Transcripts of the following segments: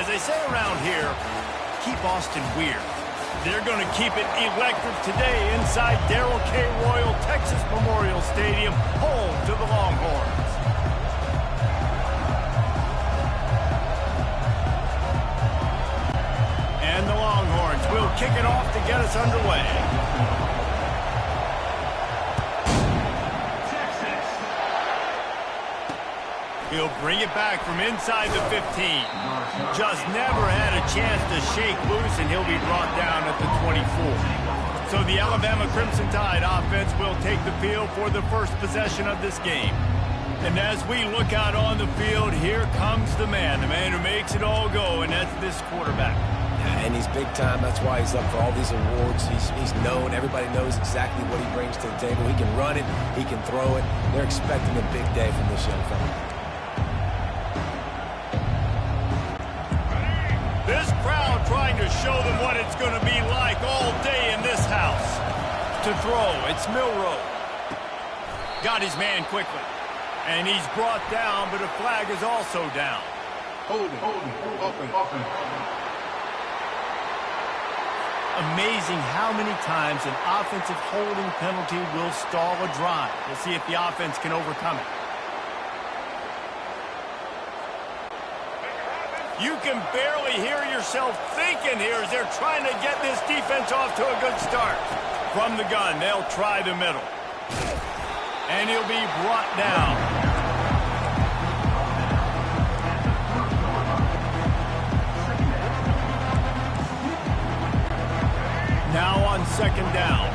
As they say around here, keep Austin weird. They're going to keep it electric today inside Darrell K. Royal Texas Memorial Stadium, home to the Longhorns. And the Longhorns will kick it off to get us underway. He'll bring it back from inside the 15. Just never had a chance to shake loose, and he'll be brought down at the 24. So the Alabama Crimson Tide offense will take the field for the first possession of this game. And as we look out on the field, here comes the man who makes it all go, and that's this quarterback. And he's big time. That's why he's up for all these awards. He's known. Everybody knows exactly what he brings to the table. He can run it. He can throw it. They're expecting a big day from this young fella. This crowd trying to show them what it's going to be like all day in this house. To throw, it's Milroe. Got his man quickly. And he's brought down, but a flag is also down. Holding. Amazing how many times an offensive holding penalty will stall a drive. We'll see if the offense can overcome it. You can barely hear yourself thinking here as they're trying to get this defense off to a good start. From the gun, they'll try the middle. And he'll be brought down. Now on second down.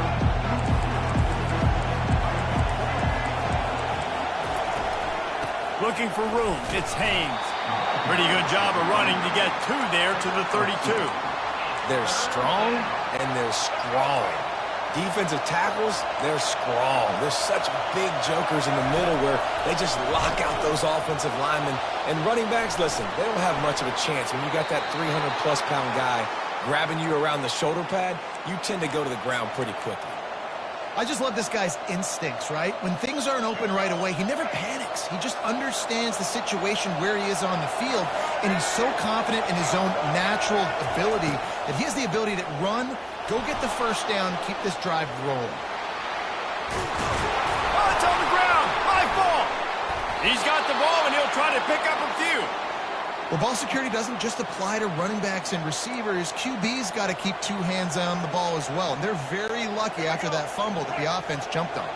Looking for room, it's Haynes. Pretty good job of running to get two there to the 32. They're strong and they're sprawling. Defensive tackles, they're sprawl. There's such big jokers in the middle where they just lock out those offensive linemen. And running backs, listen, they don't have much of a chance. When you got that 300-plus pound guy grabbing you around the shoulder pad, you tend to go to the ground pretty quickly. I just love this guy's instincts, right? When things aren't open right away, he never panics. He just understands the situation where he is on the field, and he's so confident in his own natural ability that he has the ability to run, go get the first down, keep this drive rolling. Oh, it's on the ground. High ball. He's got the ball, and he'll try to pick up a few. Well, ball security doesn't just apply to running backs and receivers. QB's got to keep two hands on the ball as well. And they're very lucky after that fumble that the offense jumped on.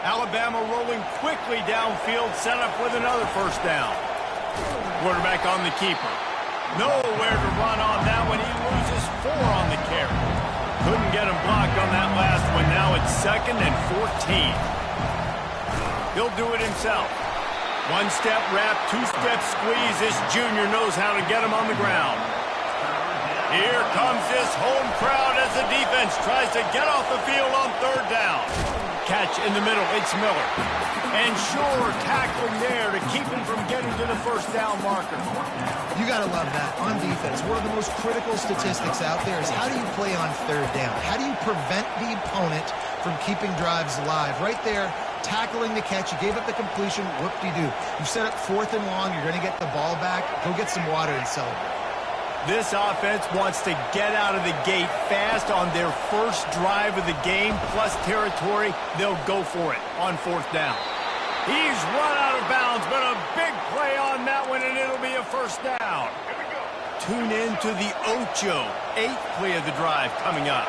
Alabama rolling quickly downfield, set up with another first down. Quarterback on the keeper. Nowhere to run on that one. He loses 4 on the carry. Couldn't get him blocked on that last one. Now it's 2nd and 14. He'll do it himself. One-step wrap, two-step squeeze. This junior knows how to get him on the ground. Here comes this home crowd as the defense tries to get off the field on third down. Catch in the middle, it's Miller. And sure, tackling there to keep him from getting to the first down marker. You got to love that on defense. One of the most critical statistics out there is how do you play on third down? How do you prevent the opponent from keeping drives alive? Right there, tackling the catch. You gave up the completion. Whoop-de-doo. You set up 4th and long. You're going to get the ball back. Go get some water and celebrate. This offense wants to get out of the gate fast on their first drive of the game, plus territory. They'll go for it on 4th down. He's run out of bounds, but a big play on that one, and it'll be a first down. Tune in to the Ocho. 8th play of the drive coming up.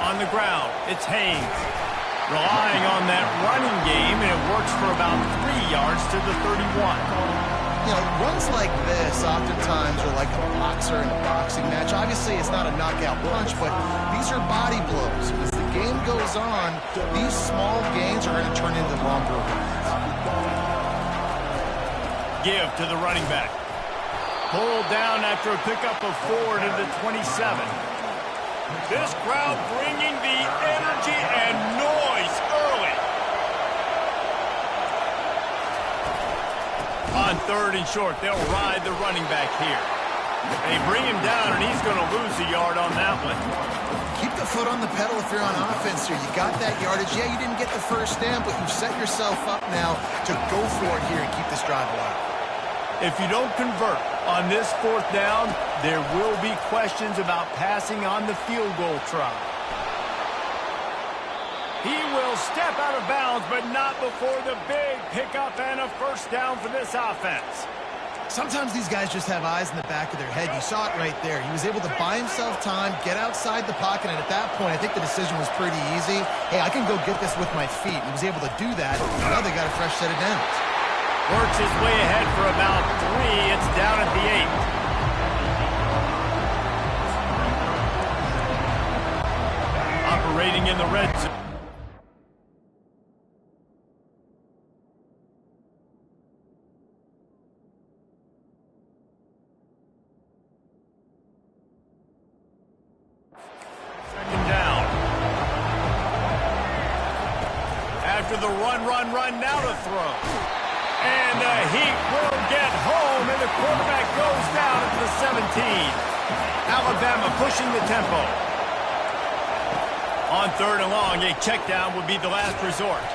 On the ground, it's Haynes. Relying on that running game, and it works for about 3 yards to the 31. You know, runs like this oftentimes are like a boxer in a boxing match. Obviously, it's not a knockout punch, but these are body blows. As the game goes on, these small gains are going to turn into longer runs. Give to the running back. Pulled down after a pickup of 4 to the 27. This crowd bringing the energy and noise early. On 3rd and short, they'll ride the running back here. They bring him down, and he's going to lose a yard on that one. Keep the foot on the pedal if you're on offense here. You got that yardage. Yeah, you didn't get the first down, but you've set yourself up now to go for it here and keep this drive alive. If you don't convert, On this fourth down, there will be questions about passing on the field goal try. He will step out of bounds, but not before the big pickup and a first down for this offense. Sometimes these guys just have eyes in the back of their head. You saw it right there. He was able to buy himself time, get outside the pocket, and at that point, I think the decision was pretty easy. Hey, I can go get this with my feet. He was able to do that. Now they got a fresh set of downs. Works his way ahead for about 3. It's down at the 8. Operating in the red zone. Second down. After the run, now to throw. And the Heat will get home, and the quarterback goes down at the 17. Alabama pushing the tempo. On 3rd and long, a check down would be the last resort.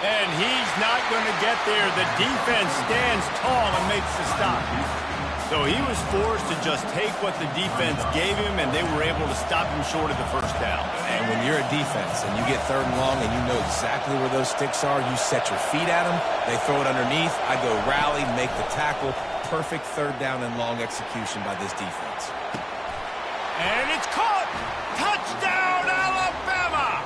And he's not going to get there. The defense stands tall and makes the stop. So he was forced to just take what the defense gave him, and they were able to stop him short of the first down. And when you're a defense and you get 3rd and long and you know exactly where those sticks are, you set your feet at them, they throw it underneath, I go rally, make the tackle. Perfect 3rd down and long execution by this defense. And it's caught! Touchdown, Alabama!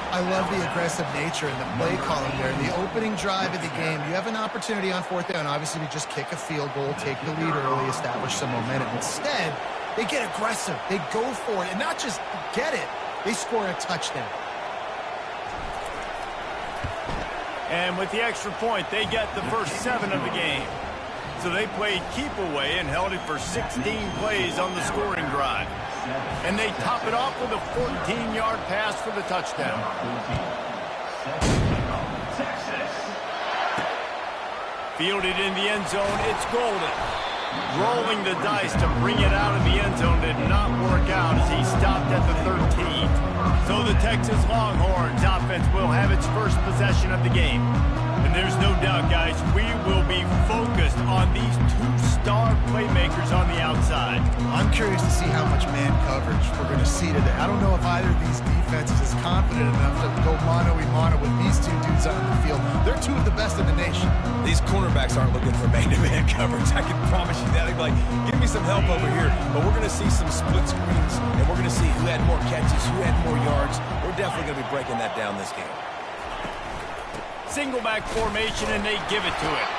I love the aggressive nature and the play calling there. The opening drive of the game, you have an opportunity on 4th down, obviously, to just kick a field goal, take the lead early, establish some momentum. Instead, they get aggressive. They go for it, and not just get it, they score a touchdown. And with the extra point, they get the first 7 of the game. So they played keep away and held it for 16 plays on the scoring drive. And they top it off with a 14-yard pass for the touchdown. Fielded in the end zone, it's Golden. Rolling the dice to bring it out of the end zone did not work out as he stopped at the 13. So the Texas Longhorns offense will have its first possession of the game. And there's no doubt, guys, we will be focused on these 2 star playmakers on the outside. I'm curious to see how much man coverage we're going to see today. I don't know if either of these defenses is confident enough to go mano-a-mano with these 2 dudes on the field. They're 2 of the best in the nation. These cornerbacks aren't looking for man-to-man coverage. I can promise you that. They'd be like, give me some help over here. But we're going to see some split screens, and we're going to see who had more catches, who had more yards. We're definitely going to be breaking that down this game. Single back formation, and they give it to him.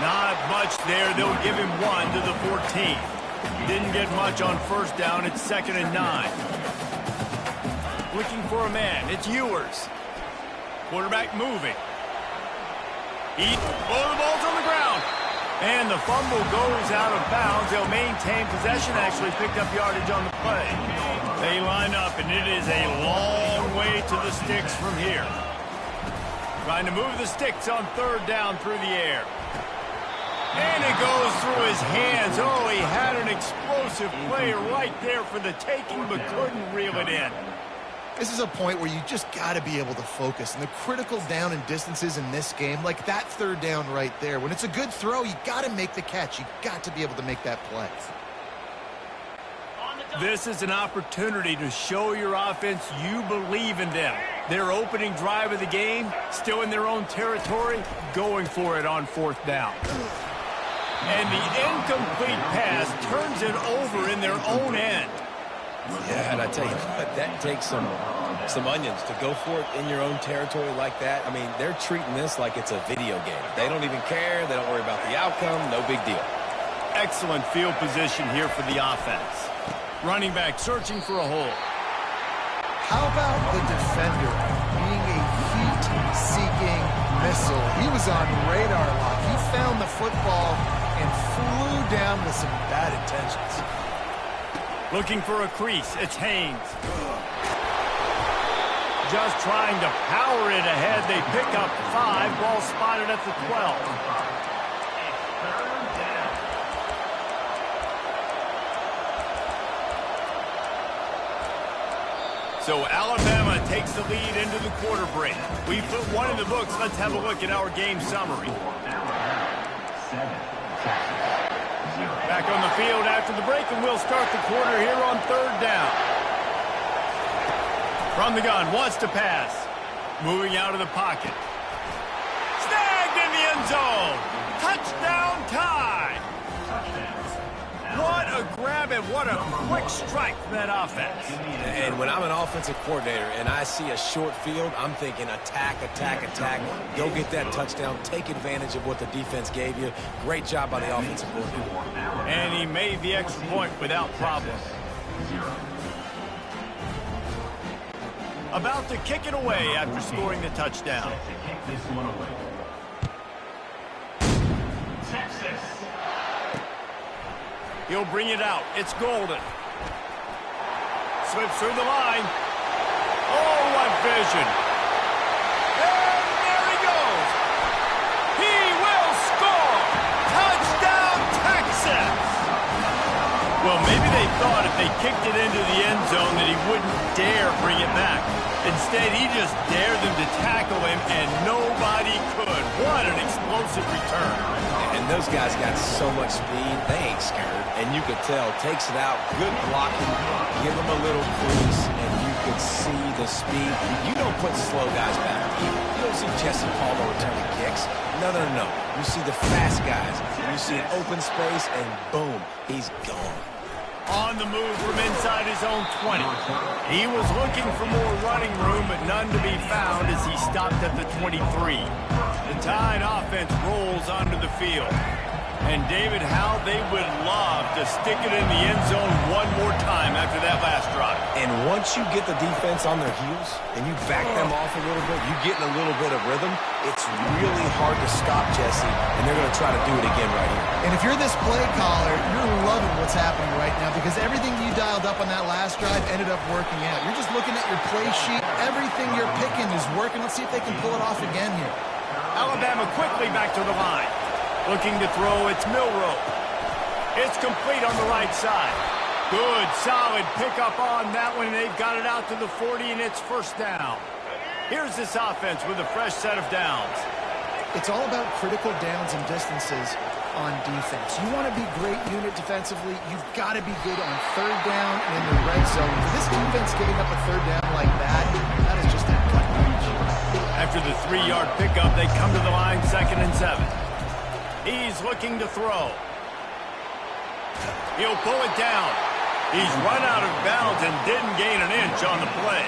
Not much there. They'll give him 1 to the 14. Didn't get much on first down. It's 2nd and 9. Looking for a man. It's Ewers. Quarterback moving. The ball's on the ground. And the fumble goes out of bounds. They'll maintain possession. Actually picked up yardage on the play. They line up, and it is a long way to the sticks from here. Trying to move the sticks on 3rd down through the air. And it goes through his hands. Oh, he had an explosive play right there for the taking, but couldn't reel it in. This is a point where you just got to be able to focus. And the critical down and distances in this game, like that 3rd down right there, when it's a good throw, you got to make the catch. You got to be able to make that play. This is an opportunity to show your offense you believe in them. Their opening drive of the game, still in their own territory, going for it on 4th down. And the incomplete pass turns it over in their own end. Yeah, and I tell you what, that takes some onions to go for it in your own territory like that. I mean, they're treating this like it's a video game. They don't even care. They don't worry about the outcome. No big deal. Excellent field position here for the offense. Running back searching for a hole. How about the defender being a heat-seeking missile? He was on radar lock. He found the football and flew down with some bad intentions. Looking for a crease. It's Haynes. Just trying to power it ahead. They pick up 5. Ball spotted at the 12. So Alabama takes the lead into the quarter break. We put 1 in the books. Let's have a look at our game summary. Back on the field after the break, and we'll start the quarter here on third down. From the gun, wants to pass. Moving out of the pocket. Snagged in the end zone. Touchdown tie. What a grab and what a quick strike from that offense. And when I'm an offensive coordinator and I see a short field, I'm thinking attack, attack, attack. Go get that touchdown. Take advantage of what the defense gave you. Great job by the offensive coordinator. And he made the extra point without problem. About to kick it away after scoring the touchdown. Texas. He'll bring it out. It's Golden. Slips through the line. Oh, what vision. And there he goes. He will score. Touchdown, Texas. Well, maybe they thought if they kicked it into the end zone that he wouldn't dare bring it back. Instead, he just dared them to tackle him, and nobody could. What an explosive return. And those guys got so much speed, they ain't scared. And you could tell, takes it out, good blocking, give them a little crease, and you could see the speed. You don't put slow guys back. You don't see Jesse Palmer returning kicks. No, no, no. You see the fast guys. You see an open space, and boom, he's gone. On the move from inside his own 20. He was looking for more running room, but none to be found as he stopped at the 23. The Tide offense rolls onto the field. And David, how they would love to stick it in the end zone one more time after that last drive. And once you get the defense on their heels and you back them off a little bit, you get in a little bit of rhythm, it's really hard to stop Jesse, and they're going to try to do it again right here. And if you're this play caller, you're loving what's happening right now because everything you dialed up on that last drive ended up working out. You're just looking at your play sheet. Everything you're picking is working. Let's see if they can pull it off again here. Alabama quickly back to the line. Looking to throw, it's Milroe. It's complete on the right side. Good, solid pickup on that one, and they've got it out to the 40, and it's first down. Here's this offense with a fresh set of downs. It's all about critical downs and distances on defense. You want to be great unit defensively, you've got to be good on third down and in the red zone. For this defense giving up a third down like that is just a cut range. After the 3-yard pickup, they come to the line, 2nd and 7. He's looking to throw. He'll pull it down. He's run out of bounds and didn't gain an inch on the play.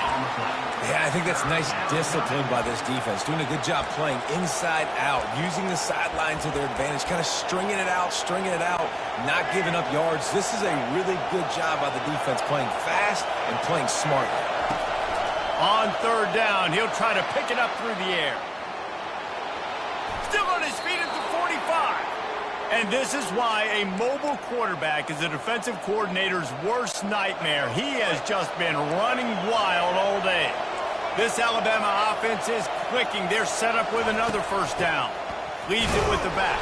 Yeah, I think that's nice discipline by this defense. Doing a good job playing inside out, using the sideline to their advantage, kind of stringing it out, not giving up yards. This is a really good job by the defense, playing fast and playing smartly. On third down, he'll try to pick it up through the air. Still on his feet at the 45. And this is why a mobile quarterback is a defensive coordinator's worst nightmare. He has just been running wild all day. This Alabama offense is clicking. They're set up with another first down. Leaves it with the back.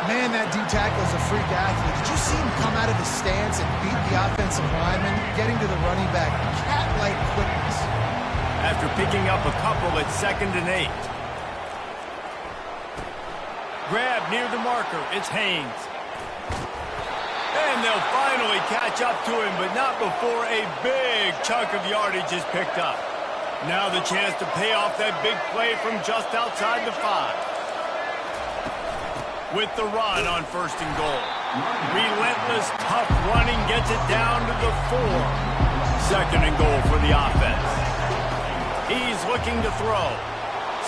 Man, that D-tackle is a freak athlete. Did you see him come out of his stance and beat the offensive lineman, getting to the running back? Cat-like quickness. After picking up a couple at 2nd and 8. Grab near the marker. It's Haynes. And they'll finally catch up to him, but not before a big chunk of yardage is picked up. Now the chance to pay off that big play from just outside the 5. With the run on 1st and goal. Relentless, tough running gets it down to the 4. 2nd and goal for the offense. He's looking to throw.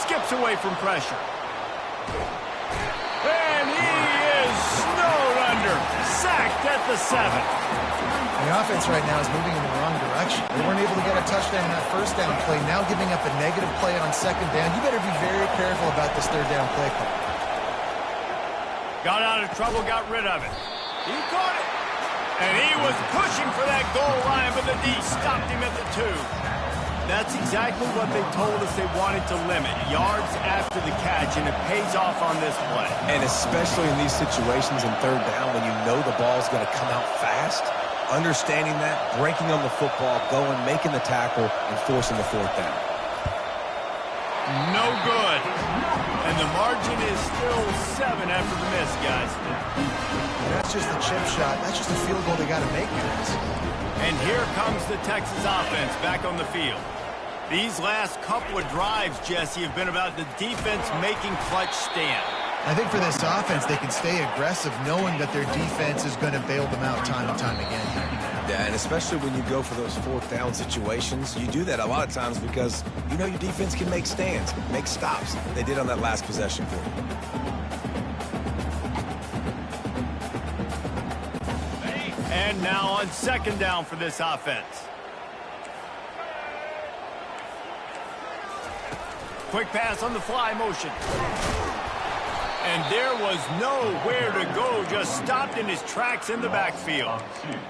Skips away from pressure. And he is snowed under. Sacked at the 7. The offense right now is moving in the wrong direction. They weren't able to get a touchdown on that first down play. Now giving up a negative play on 2nd down. You better be very careful about this third down play call. Got out of trouble, got rid of it. He caught it. And he was pushing for that goal line, but the D stopped him at the 2. That's exactly what they told us they wanted to limit. Yards after the catch, and it pays off on this play. And especially in these situations in third down when you know the ball's going to come out fast, understanding that, breaking on the football, going, making the tackle, and forcing the 4th down. No good. And the margin is still 7 after the miss, guys. That's just a chip shot. That's just a field goal they got to make, guys. And here comes the Texas offense back on the field. These last couple of drives, Jesse, have been about the defense making clutch stand. I think for this offense, they can stay aggressive knowing that their defense is going to bail them out time and time again. Yeah, and especially when you go for those 4th down situations, you do that a lot of times because you know your defense can make stands, make stops. They did on that last possession for you. And now on 2nd down for this offense. Quick pass on the fly motion. And there was nowhere to go, just stopped in his tracks in the backfield.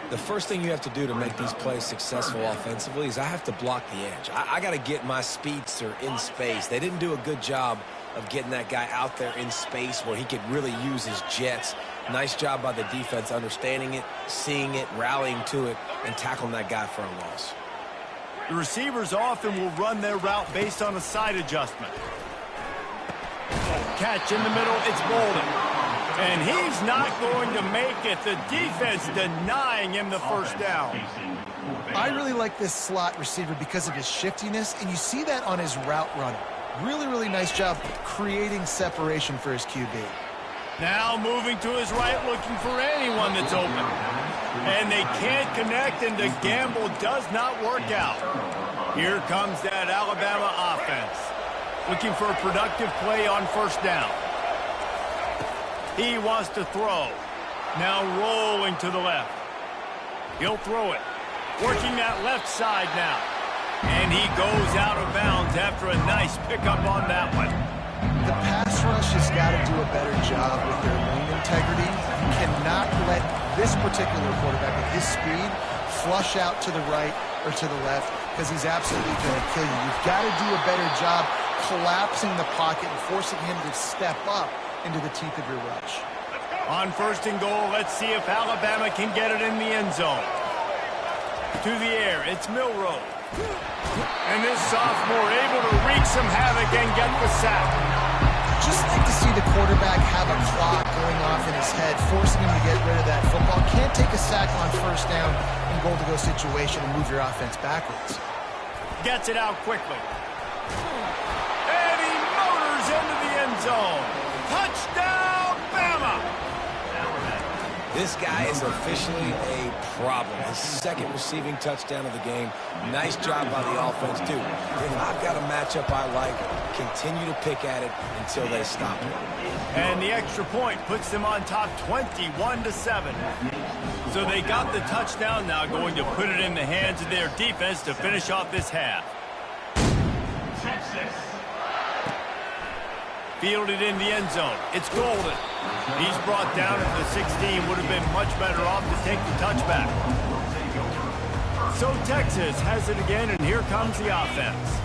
The first thing you have to do to make these plays successful offensively is I have to block the edge. I got to get my speedster in space. They didn't do a good job of getting that guy out there in space where he could really use his jets. Nice job by the defense understanding it, seeing it, rallying to it, and tackling that guy for a loss. The receivers often will run their route based on a side adjustment. Catch in the middle, it's Bolden. And he's not going to make it. The defense denying him the first down. I really like this slot receiver because of his shiftiness, and you see that on his route running. Really, really nice job creating separation for his QB. Now moving to his right, looking for anyone that's open. And they can't connect, and the gamble does not work out. Here comes that Alabama offense. Looking for a productive play on 1st down. He wants to throw. Now rolling to the left. He'll throw it. Working that left side now. And he goes out of bounds after a nice pickup on that one. The pass rush has got to do a better job with their lane integrity. You cannot let this particular quarterback with his speed flush out to the right or to the left because he's absolutely going to kill you. You've got to do a better job collapsing the pocket and forcing him to step up into the teeth of your rush. On 1st and goal, let's see if Alabama can get it in the end zone. To the air, it's Milroe. And this sophomore able to wreak some havoc and get the sack. Just like to see the quarterback have a clock going off in his head, forcing him to get rid of that football. Can't take a sack on 1st down in goal-to-go situation and move your offense backwards. Gets it out quickly. And he motors into the end zone. Touchdown, Bama! This guy is officially a problem. His 2nd receiving touchdown of the game. Nice job by the offense, too. If I've got a matchup I like, continue to pick at it until they stop it. And the extra point puts them on top 21-7. So they got the touchdown, now going to put it in the hands of their defense to finish off this half. Fielded in the end zone. It's Golden. He's brought down at the 16. Would have been much better off to take the touchback. So Texas has it again, and here comes the offense.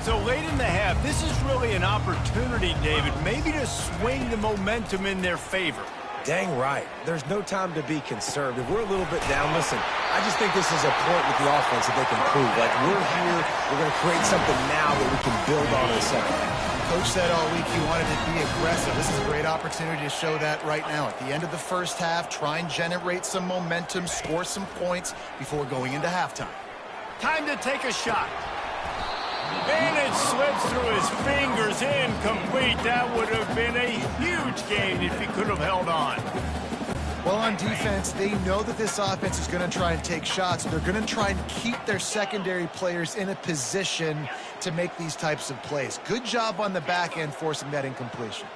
So late in the half, this is really an opportunity, David, maybe to swing the momentum in their favor. Dang right. There's no time to be conservative. We're a little bit down. Listen, I just think this is a point with the offense that they can prove. Like, we're here, we're going to create something now that we can build on in the 2nd half. Coach said all week he wanted to be aggressive. This is a great opportunity to show that right now. At the end of the 1st half, try and generate some momentum, score some points before going into halftime. Time to take a shot. And it slips through his fingers, incomplete. That would have been a huge gain if he could have held on. Well, on defense, they know that this offense is going to try and take shots. They're going to try and keep their secondary players in a position to make these types of plays. Good job on the back end forcing that incompletion.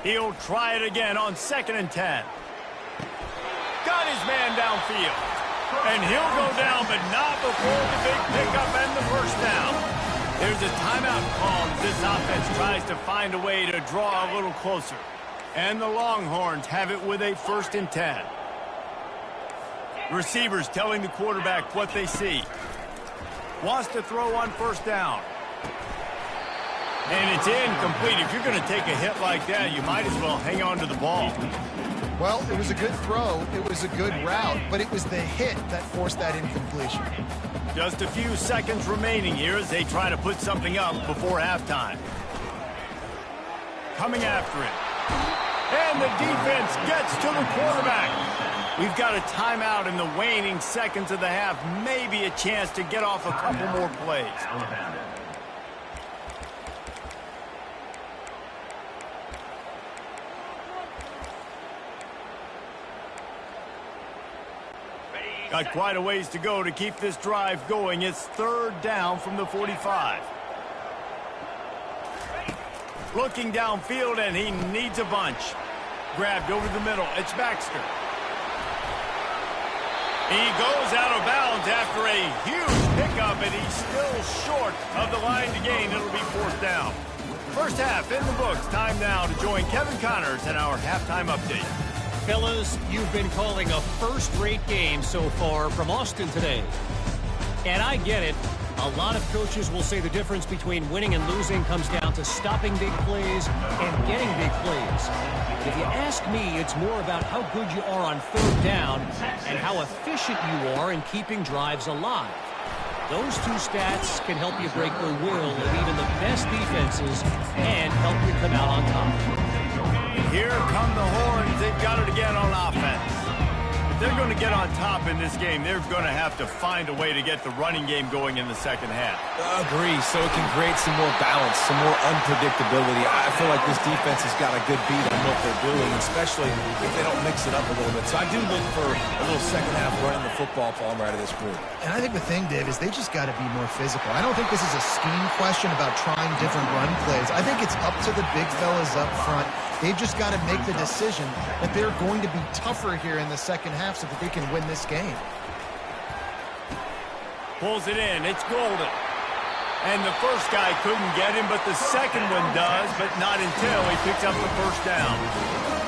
He'll try it again on 2nd and 10. Got his man downfield. And he'll go down, but not before the big pickup and the 1st down. There's a timeout call as this offense tries to find a way to draw a little closer. And the Longhorns have it with a 1st and 10. Receivers telling the quarterback what they see. Wants to throw on 1st down. And it's incomplete. If you're going to take a hit like that, you might as well hang on to the ball. Well, it was a good throw. It was a good route, but it was the hit that forced that incompletion. Just a few seconds remaining here as they try to put something up before halftime. Coming after it. And the defense gets to the quarterback. We've got a timeout in the waning seconds of the half. Maybe a chance to get off a couple more plays. Got quite a ways to go to keep this drive going. It's third down from the 45. Looking downfield, and he needs a bunch. Grabbed over the middle. It's Baxter. He goes out of bounds after a huge pickup, and he's still short of the line to gain. It'll be fourth down. First half in the books. Time now to join Kevin Connors in our halftime update. Fellas, you've been calling a first-rate game so far from Austin today. And I get it. A lot of coaches will say the difference between winning and losing comes down to stopping big plays and getting big plays. If you ask me, it's more about how good you are on third down and how efficient you are in keeping drives alive. Those two stats can help you break the will of even the best defenses and help you come out on top. Here come the horns. They've got it again on offense. If they're going to get on top in this game, they're going to have to find a way to get the running game going in the second half. Agree, so it can create some more balance, some more unpredictability. I feel like this defense has got a good beat on what they're doing, especially if they don't mix it up a little bit. So I do look for a little second half running the football palm out of this group. And I think the thing, Dave, is they just got to be more physical. I don't think this is a scheme question about trying different run plays. I think it's up to the big fellas up front. They've just got to make the decision that they're going to be tougher here in the second half so that they can win this game. Pulls it in. It's Golden. And the first guy couldn't get him, but the second one does, but not until he picks up the first down.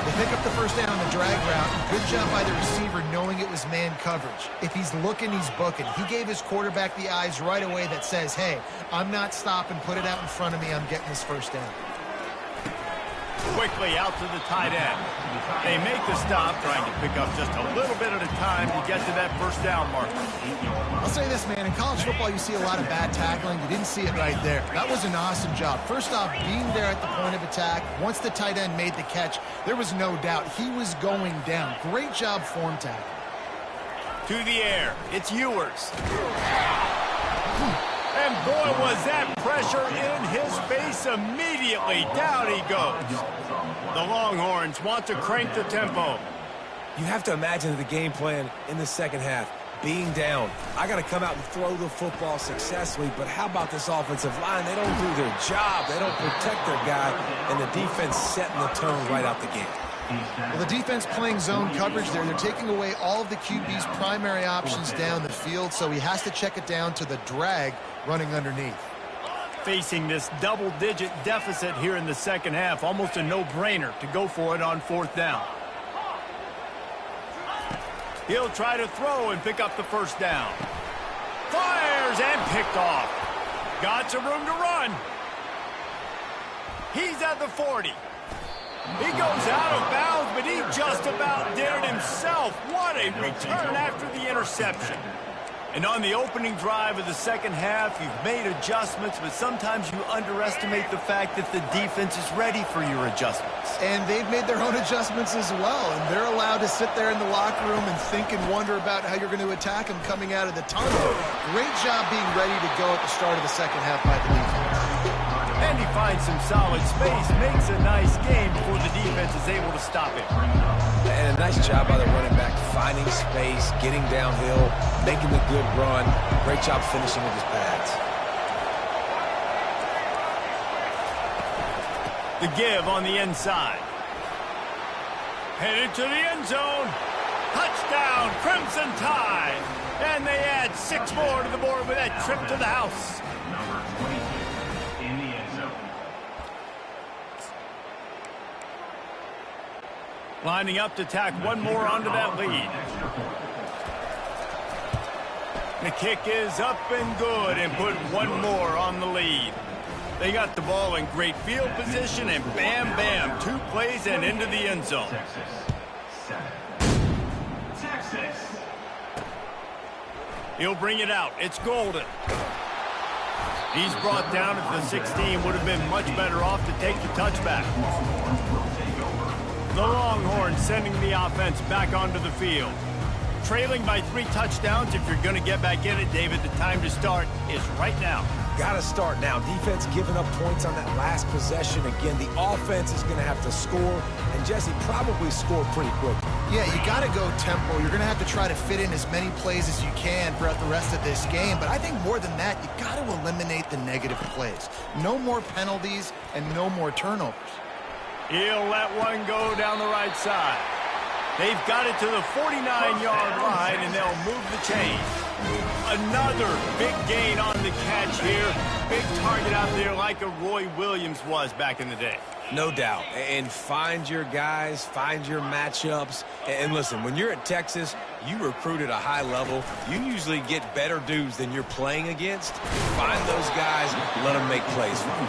They pick up the first down on the drag route. Good job by the receiver knowing it was man coverage. If he's looking, he's booking. He gave his quarterback the eyes right away that says, hey, I'm not stopping. Put it out in front of me. I'm getting this first down. Quickly out to the tight end. They make the stop, trying to pick up just a little bit at a time to get to that first down marker. I'll say this, man. In college football, you see a lot of bad tackling. You didn't see it right there. That was an awesome job. First off, being there at the point of attack. Once the tight end made the catch, there was no doubt he was going down. Great job form tackle. To the air. It's Ewers. And boy, was that pressure in his face immediately. Down he goes. The Longhorns want to crank the tempo. You have to imagine the game plan in the second half. Being down, I got to come out and throw the football successfully, but how about this offensive line? They don't do their job. They don't protect their guy, and the defense setting the tone right out the gate. Well, the defense playing zone coverage there. They're taking away all of the QB's primary options down the field, so he has to check it down to the drag running underneath. Facing this double-digit deficit here in the second half, almost a no-brainer to go for it on fourth down. He'll try to throw and pick up the first down. Fires and picked off. Got some room to run. He's at the 40. He goes out of bounds, but he just about did it himself. What a return after the interception. And on the opening drive of the second half, you've made adjustments, but sometimes you underestimate the fact that the defense is ready for your adjustments. And they've made their own adjustments as well, and they're allowed to sit there in the locker room and think and wonder about how you're going to attack them coming out of the tunnel. Great job being ready to go at the start of the second half by the defense. And he finds some solid space, makes a nice game before the defense is able to stop it. And a nice job by the running back, finding space, getting downhill, making the good run. Great job finishing with his pads. The give on the inside. Headed to the end zone. Touchdown, Crimson Tide. And they add 6 more to the board with that trip to the house. Lining up to tack one more onto that lead. The kick is up and good and put one more on the lead. They got the ball in great field position and bam, bam, 2 plays and into the end zone. He'll bring it out. It's Golden. He's brought down at the 16. Would have been much better off to take the touchback. The Longhorns sending the offense back onto the field. Trailing by 3 touchdowns. If you're going to get back in it, David, the time to start is right now. Got to start now. Defense giving up points on that last possession. Again, the offense is going to have to score, and Jesse probably score pretty quick. Yeah, you got to go tempo. You're going to have to try to fit in as many plays as you can throughout the rest of this game. But I think more than that, you got to eliminate the negative plays. No more penalties and no more turnovers. He'll let one go down the right side. They've got it to the 49-yard line, and they'll move the chain. Another big gain on the catch here. Big target out there like a Roy Williams was back in the day. No doubt. And find your guys, find your matchups. And listen, when you're at Texas, you recruit at a high level. You usually get better dudes than you're playing against. Find those guys, let them make plays for you.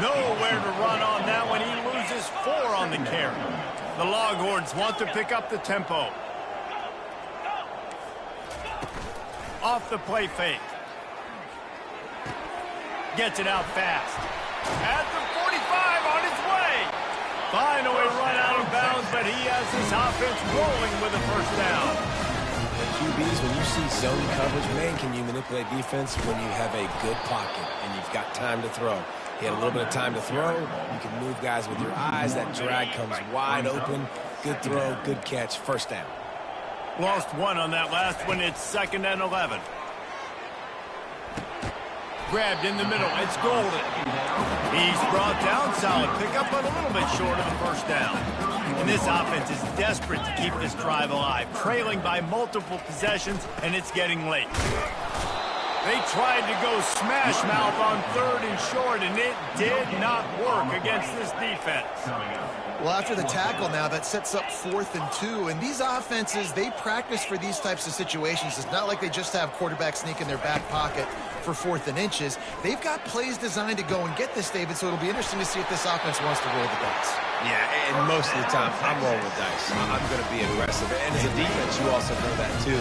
Nowhere to run on that one. He loses 4 on the carry. The Longhorns want to pick up the tempo. Off the play fake. Gets it out fast. At the 45 on his way. Finally run out of bounds, but he has his offense rolling with a first down. QBs, when you see zone coverage, man, can you manipulate defense when you have a good pocket and you've got time to throw? He had a little bit of time to throw. You can move guys with your eyes. That drag comes wide open. Good throw, good catch, first down. Lost 1 on that last one. It's 2nd and 11. Grabbed in the middle. It's Golden. He's brought down. Solid pickup, but a little bit short of the first down. And this offense is desperate to keep this drive alive. Trailing by multiple possessions, and it's getting late. They tried to go smash mouth on 3rd and short, and it did not work against this defense. Well, after the tackle now, that sets up 4th and 2. And these offenses, they practice for these types of situations. It's not like they just have quarterback sneak in their back pocket for 4th and inches. They've got plays designed to go and get this, David, so it'll be interesting to see if this offense wants to roll the dice. Yeah, and most of the time, I'm rolling the dice. I'm going to be aggressive. And as a defense, you also know that too.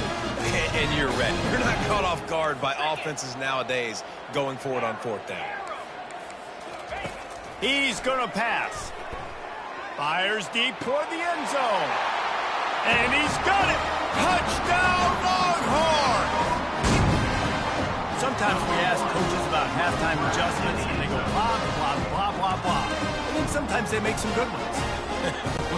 And you're ready. You're not caught off guard by offenses nowadays going forward on 4th down. He's going to pass. Fires deep toward the end zone. And he's got it. Touchdown, Longhorn! Sometimes we ask coaches about halftime adjustments, and they go blah, blah, blah, blah, blah. And then sometimes they make some good ones.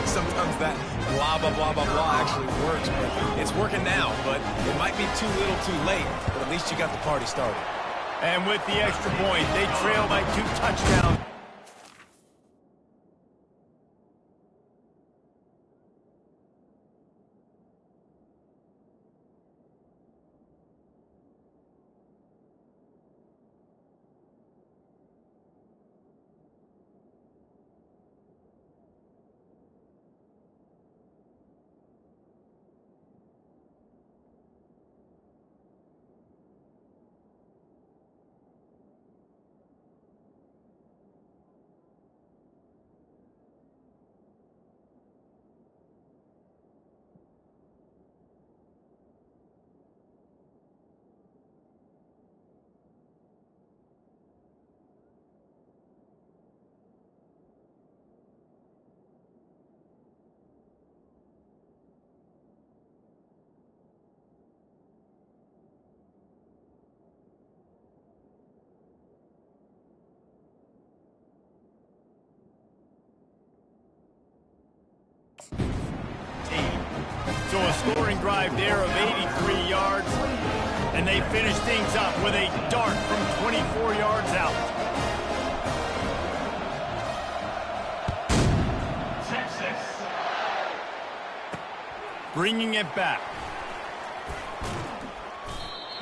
Sometimes that blah, blah, blah, blah, blah actually works, but it's working now. But it might be too little too late, but at least you got the party started. And with the extra point, they trail by 2 touchdowns. So a scoring drive there of 83 yards, and they finish things up with a dart from 24 yards out. Bringing it back.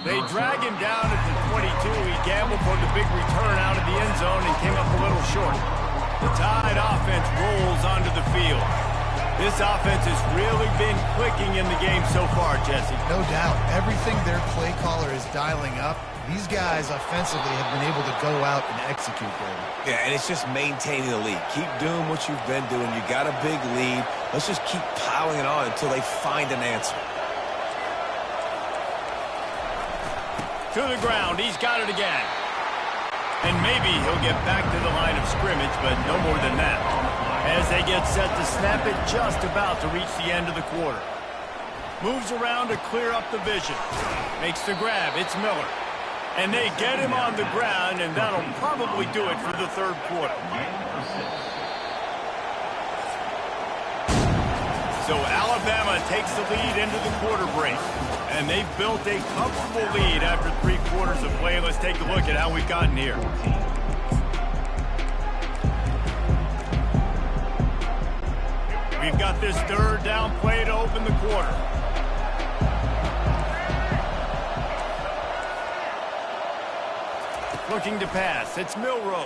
They drag him down at the 22. He gambled for the big return out of the end zone and came up a little short. The Tide offense rolls onto the field. This offense has really been clicking in the game so far, Jesse. No doubt. Everything their play caller is dialing up, these guys offensively have been able to go out and execute, Brady. Yeah, and it's just maintaining the lead. Keep doing what you've been doing. You got a big lead. Let's just keep piling it on until they find an answer. To the ground. He's got it again. And maybe he'll get back to the line of scrimmage, but no more than that. As they get set to snap it, just about to reach the end of the quarter. Moves around to clear up the vision. Makes the grab. It's Miller. And they get him on the ground, and that'll probably do it for the third quarter. So Alabama takes the lead into the quarter break. And they've built a comfortable lead after 3 quarters of play. Let's take a look at how we've gotten here. We've got this third down play to open the quarter. Looking to pass. It's Milroe.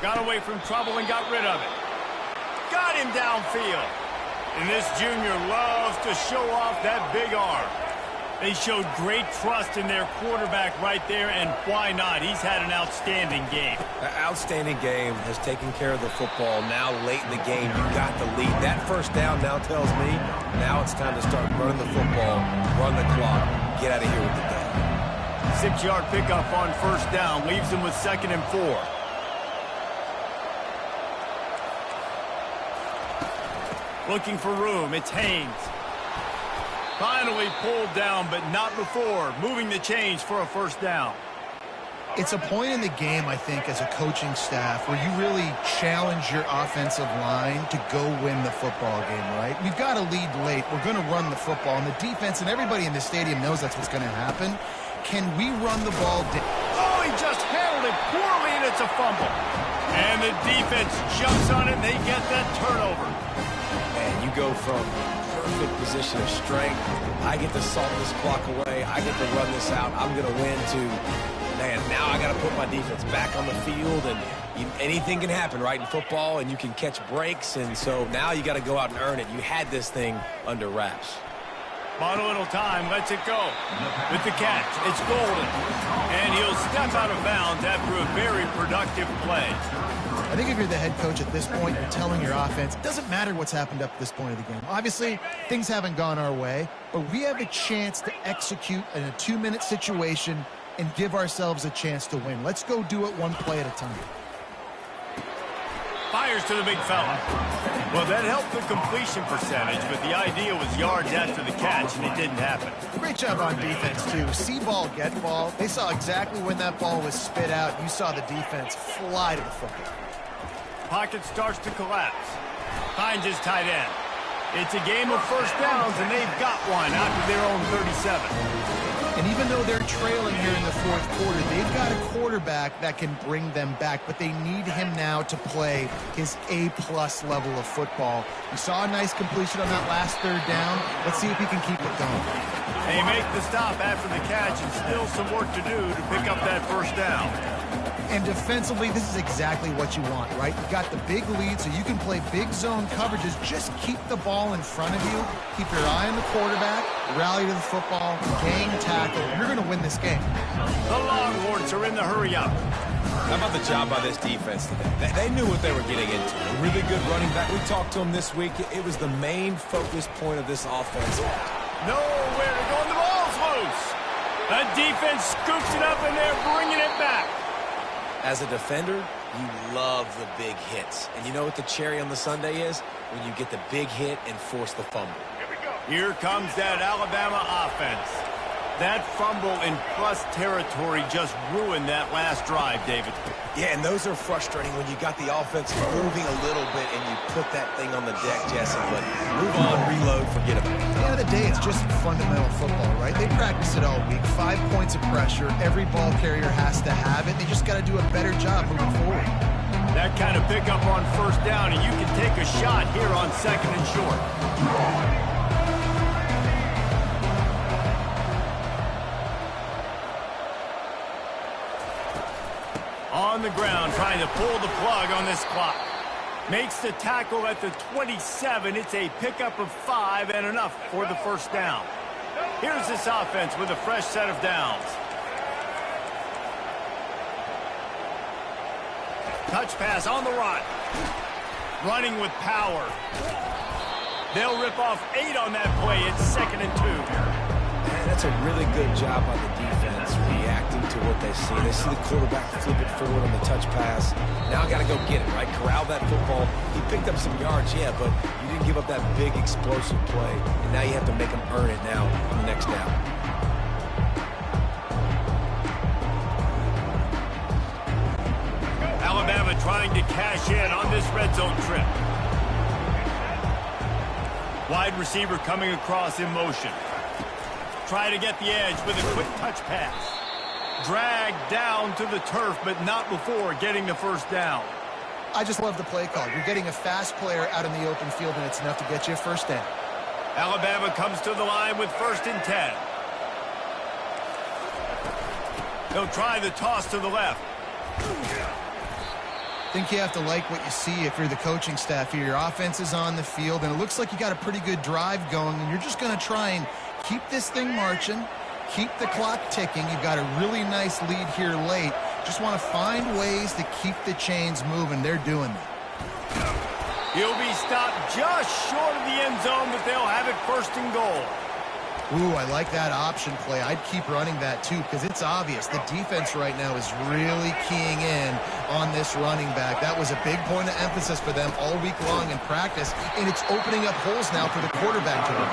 Got away from trouble and got rid of it. Got him downfield. And this junior loves to show off that big arm. They showed great trust in their quarterback right there, and why not? He's had an outstanding game. An outstanding game, has taken care of the football. Now late in the game, you got the lead. That first down now tells me now it's time to start running the football, run the clock, get out of here with the day. 6-yard pickup on first down leaves them with 2nd and 4. Looking for room. It's Haynes. Finally pulled down, but not before. Moving the chains for a first down. It's a point in the game, I think, as a coaching staff where you really challenge your offensive line to go win the football game, right? We've got a lead late. We're going to run the football. And the defense and everybody in the stadium knows that's what's going to happen. Can we run the ball down? Oh, he just handled it poorly, and it's a fumble. And the defense jumps on it, and they get that turnover. And you go from perfect position of strength. I get to salt this clock away. I get to run this out. I'm going to win to, man, now I got to put my defense back on the field. And anything can happen, right, in football, and you can catch breaks. And so now you got to go out and earn it. You had this thing under wraps. Bought a little time, lets it go. With the catch, it's Golden. And he'll step out of bounds after a very productive play. I think if you're the head coach at this point, you're telling your offense, it doesn't matter what's happened up to this point of the game. Obviously, things haven't gone our way, but we have a chance to execute in a 2-minute situation and give ourselves a chance to win. Let's go do it one play at a time. Fires to the big fella. Well, that helped the completion percentage, but the idea was yards after the catch, and it didn't happen. Great job on defense, too. See ball, get ball. They saw exactly when that ball was spit out. You saw the defense fly to the football. Pocket starts to collapse. Finds his tight end. It's a game of first downs, and they've got one after their own 37. And even though they're trailing here in the fourth quarter, they've got a quarterback that can bring them back, but they need him now to play his A-plus level of football. We saw a nice completion on that last third down. Let's see if he can keep it going. They make the stop after the catch, and still some work to do to pick up that first down. And defensively, this is exactly what you want, right? You got the big lead, so you can play big zone coverages. Just keep the ball in front of you. Keep your eye on the quarterback. Rally to the football. Gang tackle. You're going to win this game. The Longhorns are in the hurry-up. How about the job by this defense today? They knew what they were getting into. A really good running back. We talked to him this week. It was the main focus point of this offense. Nowhere to go, and the ball's loose. The defense scoops it up, and they're bringing it back. As a defender, you love the big hits. And you know what the cherry on the sundae is? When you get the big hit and force the fumble. Here comes that Alabama offense. That fumble in plus territory just ruined that last drive, David. Yeah, and those are frustrating when you got the offense moving a little bit and you put that thing on the deck, Jesse. But move on, reload, forget about it. At the end of the day, it's just fundamental football, right? They practice it all week. 5 points of pressure. Every ball carrier has to have it. They just got to do a better job moving forward. That kind of pickup on first down, and you can take a shot here on 2nd and short. On the ground, trying to pull the plug on this clock. Makes the tackle at the 27. It's a pickup of 5 and enough for the first down. Here's this offense with a fresh set of downs. Touch pass on the run. Running with power. They'll rip off 8 on that play. It's 2nd and 2. Man, that's a really good job by the defense reacting what they see. They see the quarterback flip it forward on the touch pass. Now I got to go get it, right? Corral that football. He picked up some yards, yeah, but you didn't give up that big explosive play. And now you have to make them earn it now on the next down. Alabama trying to cash in on this red zone trip. Wide receiver coming across in motion. Try to get the edge with a quick touch pass. Dragged down to the turf, but not before getting the first down. I just love the play call. You're getting a fast player out in the open field, and it's enough to get you a first down. Alabama comes to the line with 1st and 10. They'll try the toss to the left. I think you have to like what you see if you're the coaching staff here. Your offense is on the field, and it looks like you got a pretty good drive going, and you're just going to try and keep this thing marching, keep the clock ticking. You've got a really nice lead here late. Just want to find ways to keep the chains moving. They're doing that. He'll be stopped just short of the end zone, but they'll have it 1st and goal. Ooh, I like that option play. I'd keep running that, too, because it's obvious. The defense right now is really keying in on this running back. That was a big point of emphasis for them all week long in practice, and it's opening up holes now for the quarterback to run.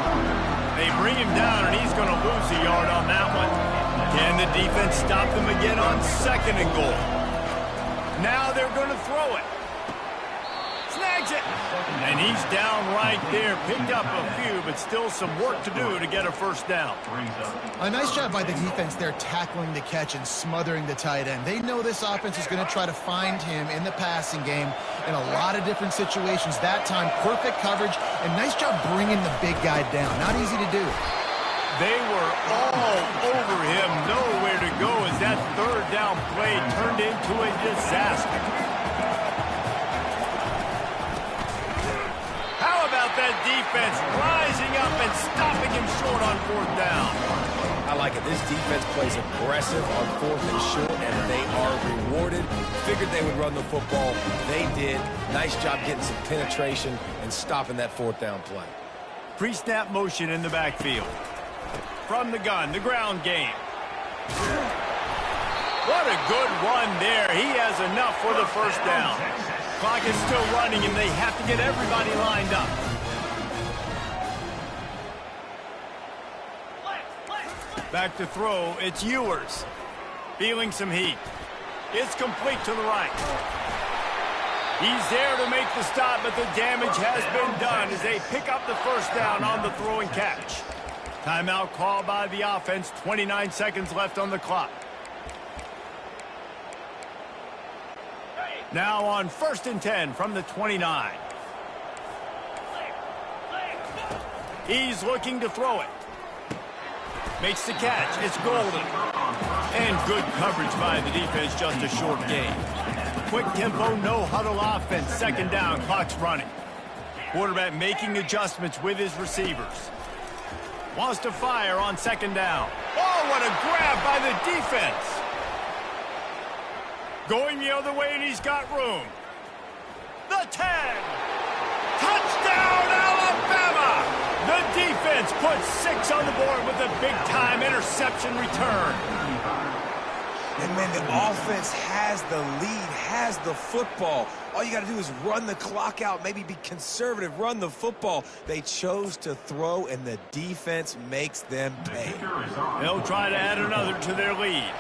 They bring him down, and he's going to lose a yard on that one. Can the defense stop them again on 2nd and goal? Now they're going to throw it. Snags it. And he's down right there. Picked up a few, but still some work to do to get a first down. A nice job by the defense there tackling the catch and smothering the tight end. They know this offense is going to try to find him in the passing game in a lot of different situations. That time, perfect coverage, and nice job bringing the big guy down. Not easy to do. They were all over him. Nowhere to go as that 3rd down play turned into a disaster. That defense rising up and stopping him short on 4th down. I like it. This defense plays aggressive on 4th and short, and they are rewarded. Figured they would run the football. They did. Nice job getting some penetration and stopping that 4th down play. Pre-snap motion in the backfield. From the gun, the ground game. What a good run there. He has enough for the first down. Clock is still running, and they have to get everybody lined up. Back to throw, it's Ewers. Feeling some heat. It's complete to the right. He's there to make the stop, but the damage has been done as they pick up the first down on the throw and catch. Timeout called by the offense, 29 seconds left on the clock. Now on 1st and 10 from the 29. He's looking to throw it. Makes the catch. It's Golden. And good coverage by the defense, just a short gain. Quick tempo, no huddle offense. 2nd down, clock's running. Quarterback making adjustments with his receivers. Wants to fire on 2nd down. Oh, what a grab by the defense. Going the other way, and he's got room. The 10. Touchdown, Alabama! The defense puts 6 on the board with a big-time interception return. And, man, the offense has the lead, has the football. All you got to do is run the clock out, maybe be conservative, run the football. They chose to throw, and the defense makes them pay. They'll try to add another to their lead.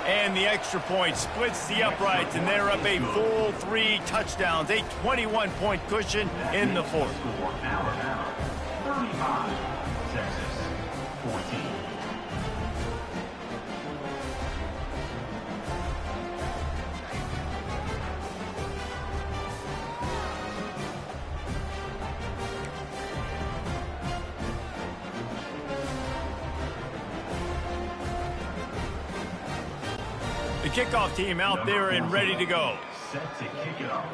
And the extra point splits the uprights, and they're up a full 3 touchdowns, a 21-point cushion in the 4th. 35, Texas, 14. The kickoff team out there and ready to go. Set to kick it off.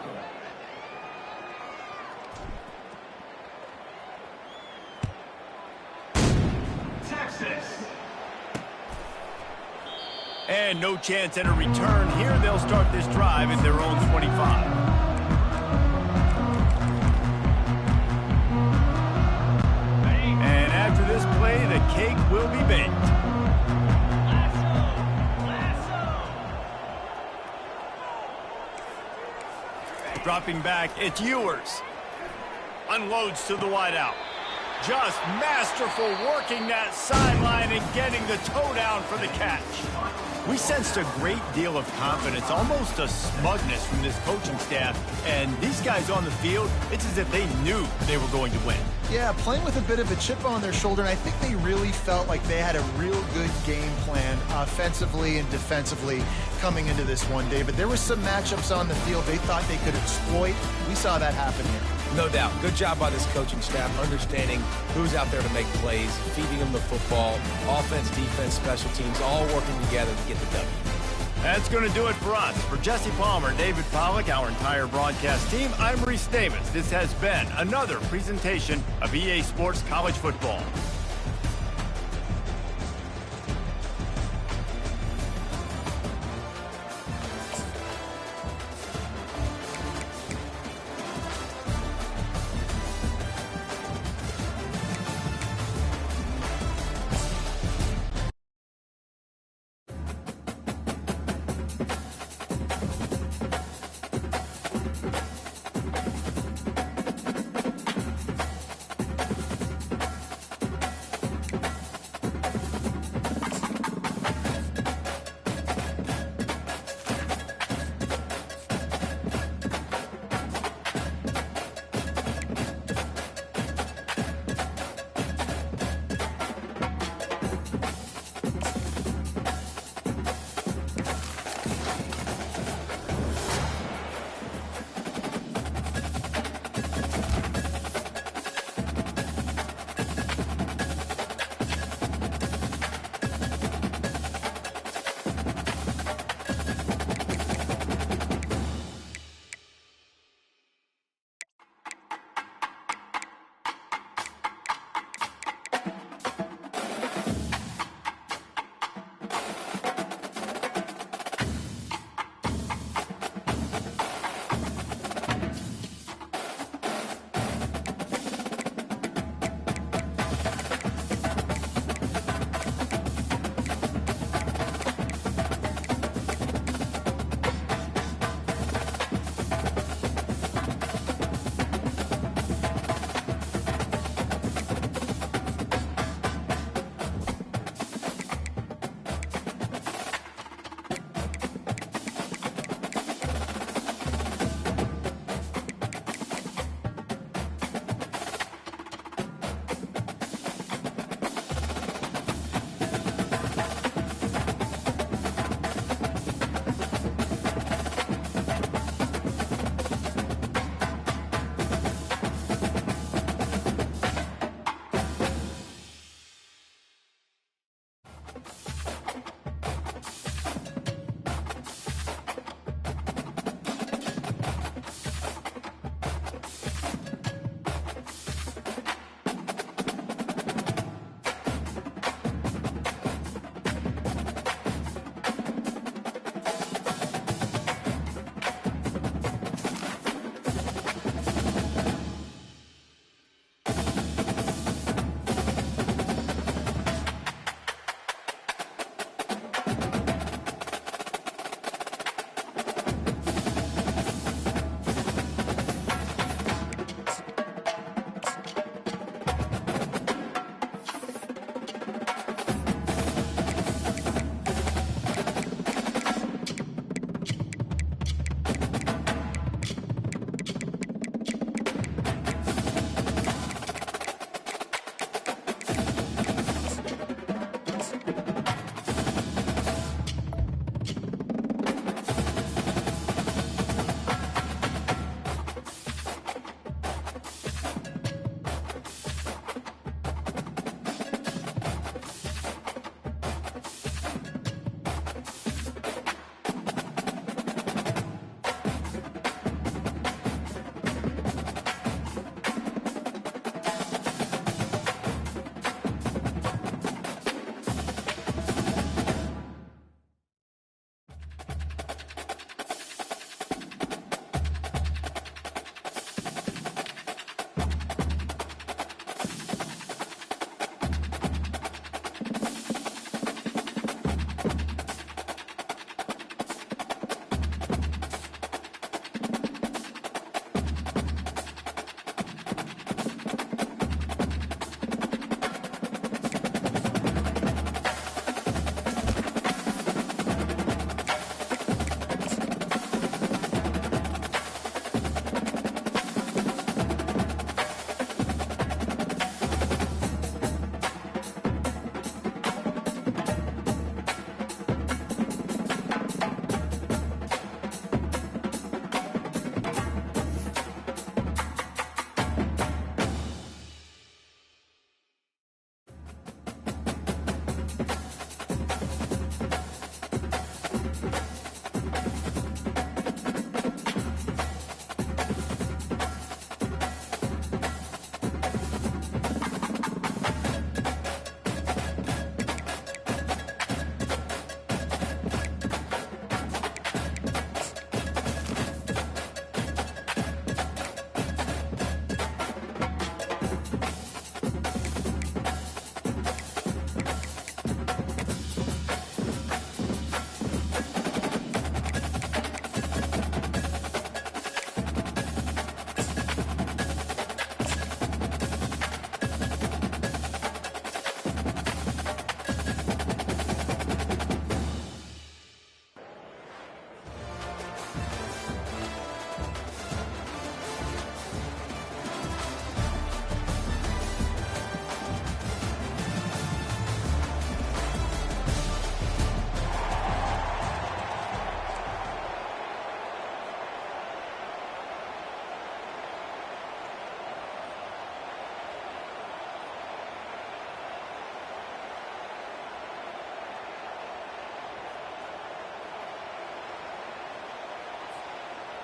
Texas. And no chance at a return here. They'll start this drive at their own 25. cake will be baked. Dropping back, it's Ewers. Unloads to the wideout. Just masterful working that sideline and getting the toe down for the catch. We sensed a great deal of confidence, almost a smugness from this coaching staff. And these guys on the field, it's as if they knew they were going to win. Yeah, playing with a bit of a chip on their shoulder, and I think they really felt like they had a real good game plan offensively and defensively coming into this one, David. There were some matchups on the field they thought they could exploit. We saw that happen here. No doubt. Good job by this coaching staff, understanding who's out there to make plays, feeding them the football, offense, defense, special teams, all working together to get the W. That's going to do it for us. For Jesse Palmer, David Pollack, our entire broadcast team, I'm Reese Davis. This has been another presentation of EA Sports College Football.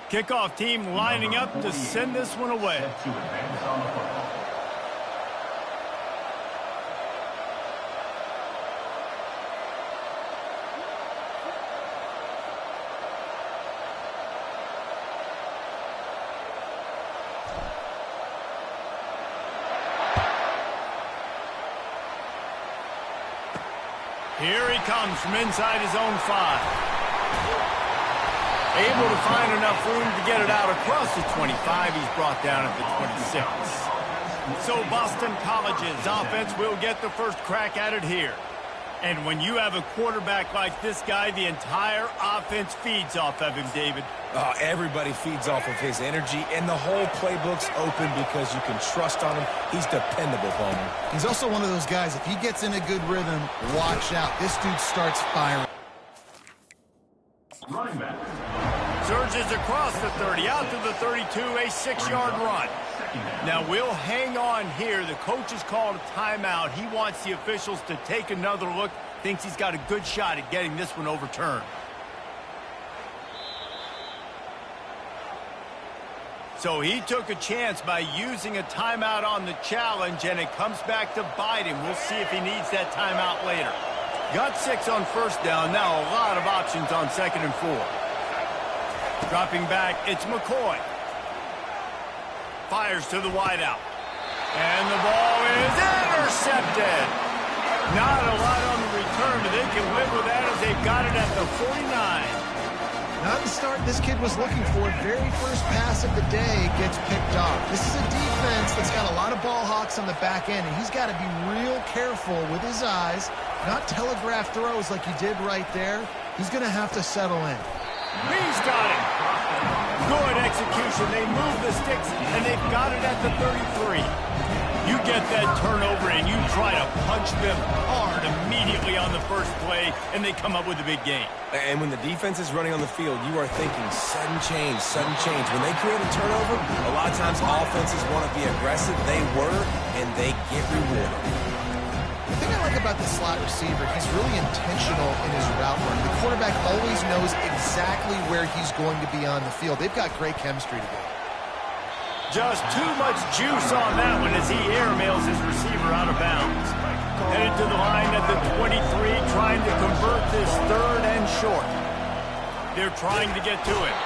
Kickoff team lining up to send this one away. Set to advance on the football. Here he comes from inside his own 5. Able to find enough room to get it out across the 25. He's brought down at the 26. So Boston College's offense will get the first crack at it here. And when you have a quarterback like this guy, the entire offense feeds off of him, David. Everybody feeds off of his energy, and the whole playbook's open because you can trust on him. He's dependable, Palmer. He's also one of those guys, if he gets in a good rhythm, watch out. This dude starts firing. Running back. Surges across the 30, out to the 32, a 6-yard run. Now we'll hang on here. The coach has called a timeout. He wants the officials to take another look. Thinks he's got a good shot at getting this one overturned. So he took a chance by using a timeout on the challenge, and it comes back to bite him. We'll see if he needs that timeout later. Got 6 on first down. Now a lot of options on 2nd and 4. Dropping back, it's McCoy. Fires to the wideout. And the ball is intercepted. Not a lot on the return, but they can live with that as they've got it at the 49. Not the start this kid was looking for. Very first pass of the day gets picked off. This is a defense that's got a lot of ball hawks on the back end, and he's got to be real careful with his eyes, not telegraph throws like he did right there. He's going to have to settle in. He's got it. Good execution. They move the sticks, and they've got it at the 33. You get that turnover, and you try to punch them hard immediately on the first play, and they come up with a big gain. And when the defense is running on the field, you are thinking sudden change, sudden change. When they create a turnover, a lot of times offenses want to be aggressive. They were, and they get rewarded. The thing I like about the slot receiver, he's really intentional in his route run. The quarterback always knows exactly where he's going to be on the field. They've got great chemistry together. Just too much juice on that one as he airmails his receiver out of bounds. Headed to the line at the 23, trying to convert this 3rd and short. They're trying to get to him.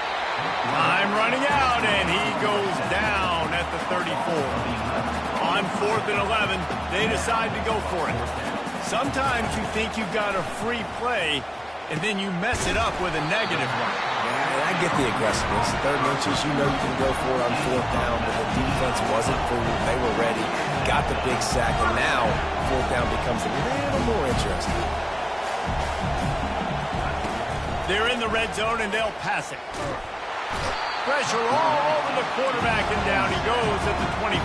Time running out, and he goes down at the 34. On 4th and 11, they decide to go for it. Sometimes you think you've got a free play, and then you mess it up with a negative one. Yeah, I get the aggressiveness. 3rd and inches, you know you can go for it on 4th down, but the defense wasn't fooled. They were ready, got the big sack, and now 4th down becomes a little more interesting. They're in the red zone, and they'll pass it. Pressure all over the quarterback, and down he goes at the 24.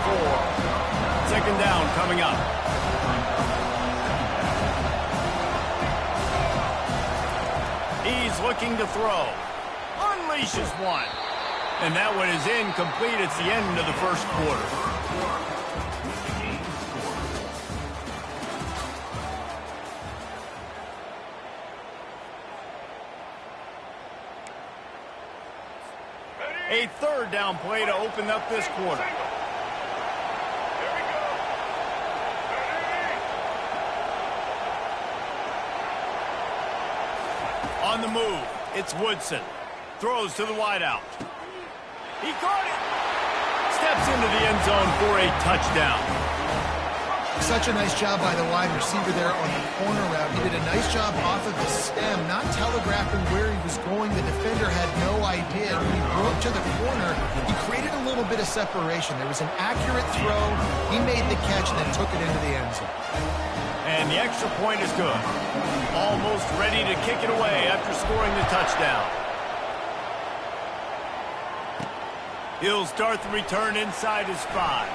2nd down coming up. He's looking to throw. Unleashes one. And that one is incomplete. It's the end of the first quarter. A 3rd down play to open up this quarter. On the move, it's Woodson. Throws to the wideout. He caught it. Steps into the end zone for a touchdown. Such a nice job by the wide receiver there on the corner route. He did a nice job off of the stem, not telegraphing where he was going. The defender had no idea. When he broke to the corner, he created a little bit of separation. There was an accurate throw. He made the catch and then took it into the end zone. And the extra point is good. Almost ready to kick it away after scoring the touchdown. He'll start the return inside his 5.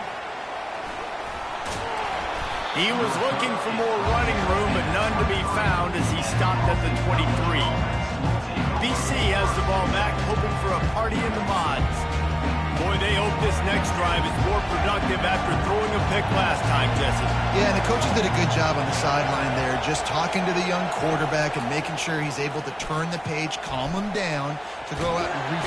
He was looking for more running room, but none to be found as he stopped at the 23. BC has the ball back, hoping for a party in the mods. Boy, they hope this next drive is more productive after throwing a pick last time, Jesse. Yeah, and the coaches did a good job on the sideline there, just talking to the young quarterback and making sure he's able to turn the page, calm him down to go out and read.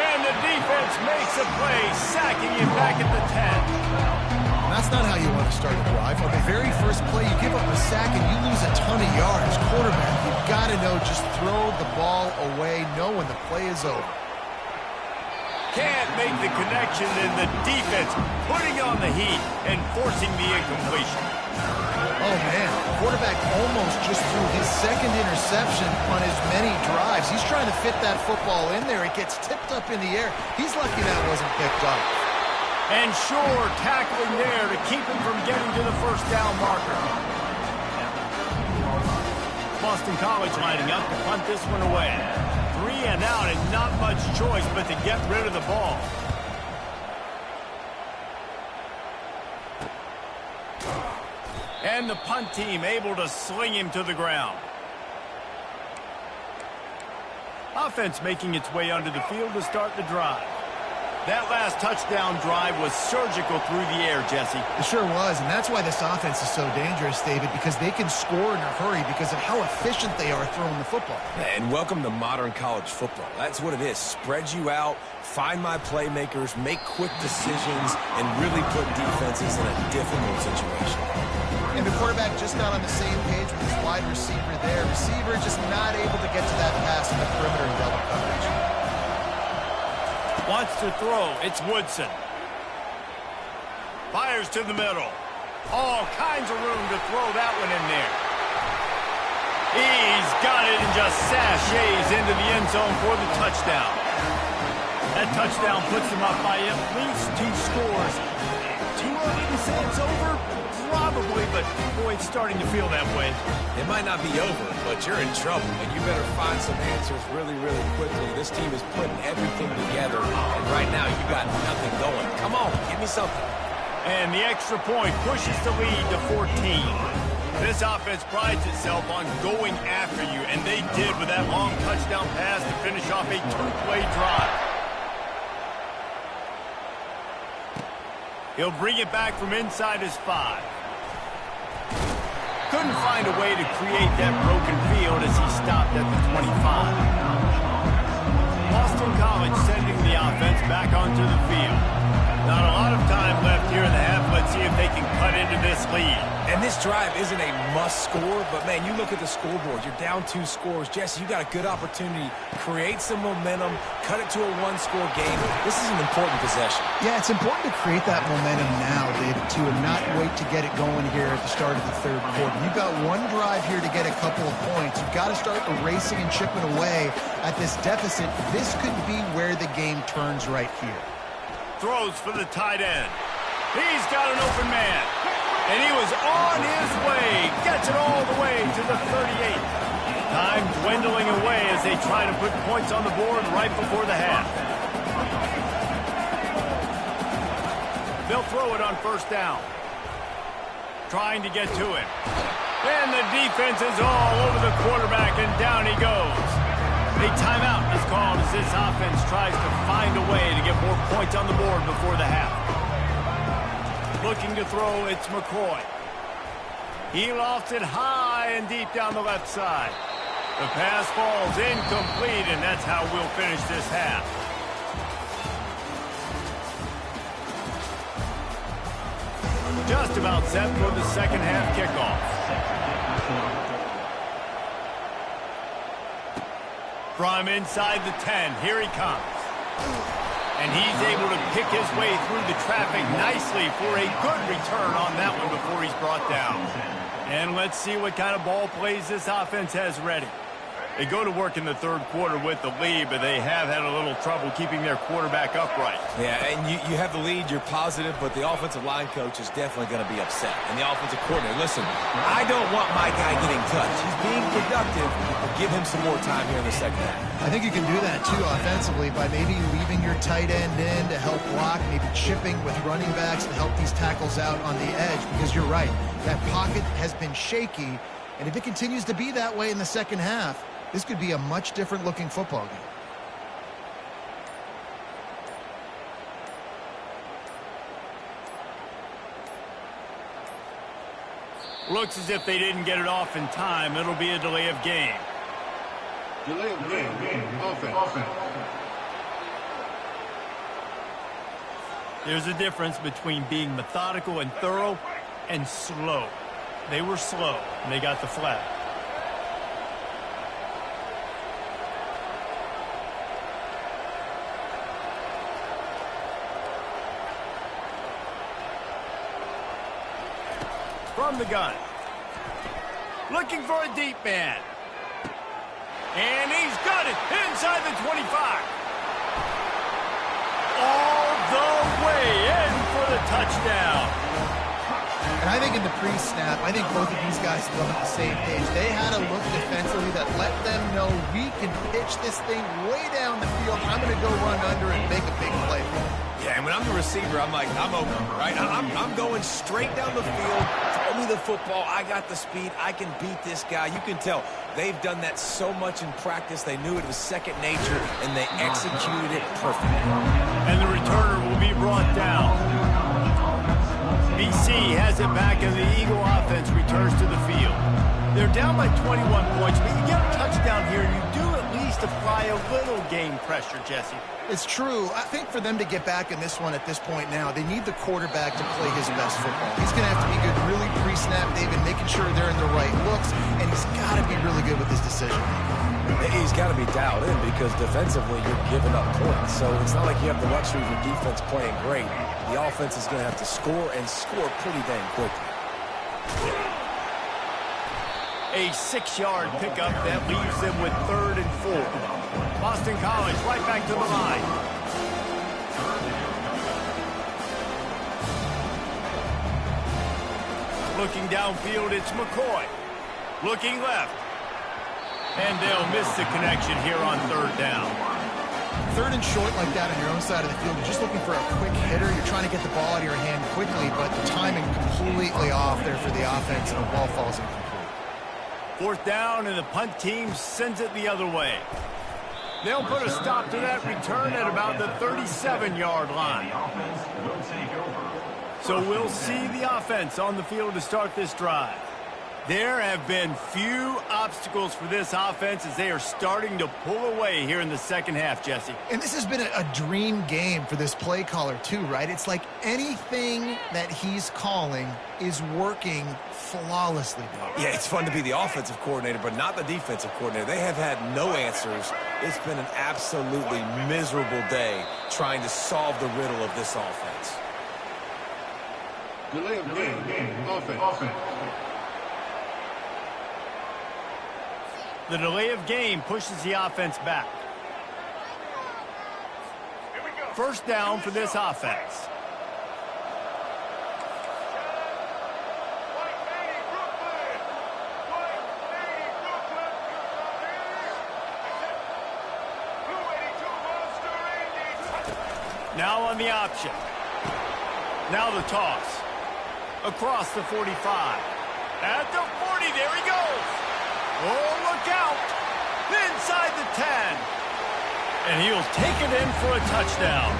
And the defense makes a play, sacking him back at the 10. That's not how you want to start a drive. On the very first play, you give up a sack and you lose a ton of yards. Quarterback, you've got to know, just throw the ball away, know when the play is over. Can't make the connection, and the defense putting on the heat and forcing the incompletion. Oh, man. Quarterback almost just threw his second interception on as many drives. He's trying to fit that football in there. It gets tipped up in the air. He's lucky that wasn't picked up. And Shore tackling there to keep him from getting to the first down marker. Boston College lining up to punt this one away. 3 and out and not much choice but to get rid of the ball. And the punt team able to sling him to the ground. Offense making its way onto the field to start the drive. That last touchdown drive was surgical through the air, Jesse. It sure was, and that's why this offense is so dangerous, David, because they can score in a hurry because of how efficient they are throwing the football. And welcome to modern college football. That's what it is. Spread you out, find my playmakers, make quick decisions, and really put defenses in a difficult situation. And the quarterback just not on the same page with his wide receiver there. Receiver just not able to get to that pass in the perimeter in double coverage. Wants to throw. It's Woodson. Fires to the middle. All kinds of room to throw that one in there. He's got it and just sashays into the end zone for the touchdown. That touchdown puts him up by at least 2 scores. Too early to say it's over? Probably, but boy, it's starting to feel that way. It might not be over, but you're in trouble, and you better find some answers really, really quickly. This team is putting everything together, and right now you got nothing going. Come on, give me something. And the extra point pushes the lead to 14. This offense prides itself on going after you, and they did with that long touchdown pass to finish off a 2-play drive. He'll bring it back from inside his 5. Couldn't find a way to create that broken field as he stopped at the 25. Boston College sending the offense back onto the field. Not a lot of time left here in the half. Let's see if they can cut into this lead. And this drive isn't a must score, but man, you look at the scoreboard. You're down 2 scores. Jesse, you got a good opportunity. Create some momentum. Cut it to a 1-score game. This is an important possession. Yeah, it's important to create that momentum now, David, too, and not wait to get it going here at the start of the third quarter. You've got one drive here to get a couple of points. You've got to start erasing and chipping away at this deficit. This could be where the game turns right here. Throws for the tight end. He's got an open man. And he was on his way. Gets it all the way to the 38. Time dwindling away as they try to put points on the board right before the half. They'll throw it on first down. Trying to get to it. And the defense is all over the quarterback, and down he goes. A timeout is called as this offense tries to find a way to get more points on the board before the half. Looking to throw, it's McCoy. He lofts it high and deep down the left side. The pass falls incomplete, and that's how we'll finish this half. Just about set for the second half kickoff. From inside the 10, here he comes. And he's able to pick his way through the traffic nicely for a good return on that one before he's brought down. And let's see what kind of ball plays this offense has ready. They go to work in the third quarter with the lead, but they have had a little trouble keeping their quarterback upright. Yeah, and you have the lead, you're positive, but the offensive line coach is definitely going to be upset. And the offensive coordinator, listen, I don't want my guy getting touched. He's being productive, but give him some more time here in the second half. I think you can do that, too, offensively, by maybe leaving your tight end in to help block, maybe chipping with running backs to help these tackles out on the edge, because you're right, that pocket has been shaky, and if it continues to be that way in the second half, this could be a much different looking football game. Looks as if they didn't get it off in time. It'll be a delay of game. Delay of game. Offense. There's a difference between being methodical and thorough and slow. They were slow, and they got the flag. From the gun. Looking for a deep man. And he's got it inside the 25. All the way in for the touchdown. And I think in the pre-snap, I think both of these guys were on the same page. They had a look defensively that let them know we can pitch this thing way down the field. I'm going to go run under and make a big play. Yeah, and when I'm the receiver, I'm like, I'm open, right? I'm going straight down the field. Throw me the football. I got the speed. I can beat this guy. You can tell they've done that so much in practice. They knew it was second nature, and they executed it perfectly. And the returner will be brought down. BC has it back, and the Eagle offense returns to the field. They're down by 21 points, but you get a touchdown here, and you do at least apply a little game pressure, Jesse. It's true. I think for them to get back in this one at this point now, they need the quarterback to play his best football. He's going to have to be good really pre-snap, David, making sure they're in the right looks, and he's got to be really good with his decision. He's got to be dialed in because defensively you're giving up points. So it's not like you have the luxury of your defense playing great. The offense is going to have to score and score pretty dang quickly. A 6-yard pickup that leaves them with 3rd and 4. Boston College right back to the line. Looking downfield, it's McCoy. Looking left. And they'll miss the connection here on 3rd down. 3rd and short like that on your own side of the field, you're just looking for a quick hitter. You're trying to get the ball out of your hand quickly, but the timing completely off there for the offense, and the ball falls incomplete. 4th down, and the punt team sends it the other way. They'll put a stop to that return at about the 37-yard line. So we'll see the offense on the field to start this drive. There have been few obstacles for this offense as they are starting to pull away here in the second half, Jesse. And this has been a dream game for this play caller too, right? It's like anything that he's calling is working flawlessly. Yeah, it's fun to be the offensive coordinator, but not the defensive coordinator. They have had no answers. It's been an absolutely miserable day trying to solve the riddle of this offense. Delay of game. Offense. The delay of game pushes the offense back. 1st down for this offense. Now on the option. Now the toss. Across the 45. At the 40, there he goes. Oh, look out. Inside the 10. And he'll take it in for a touchdown.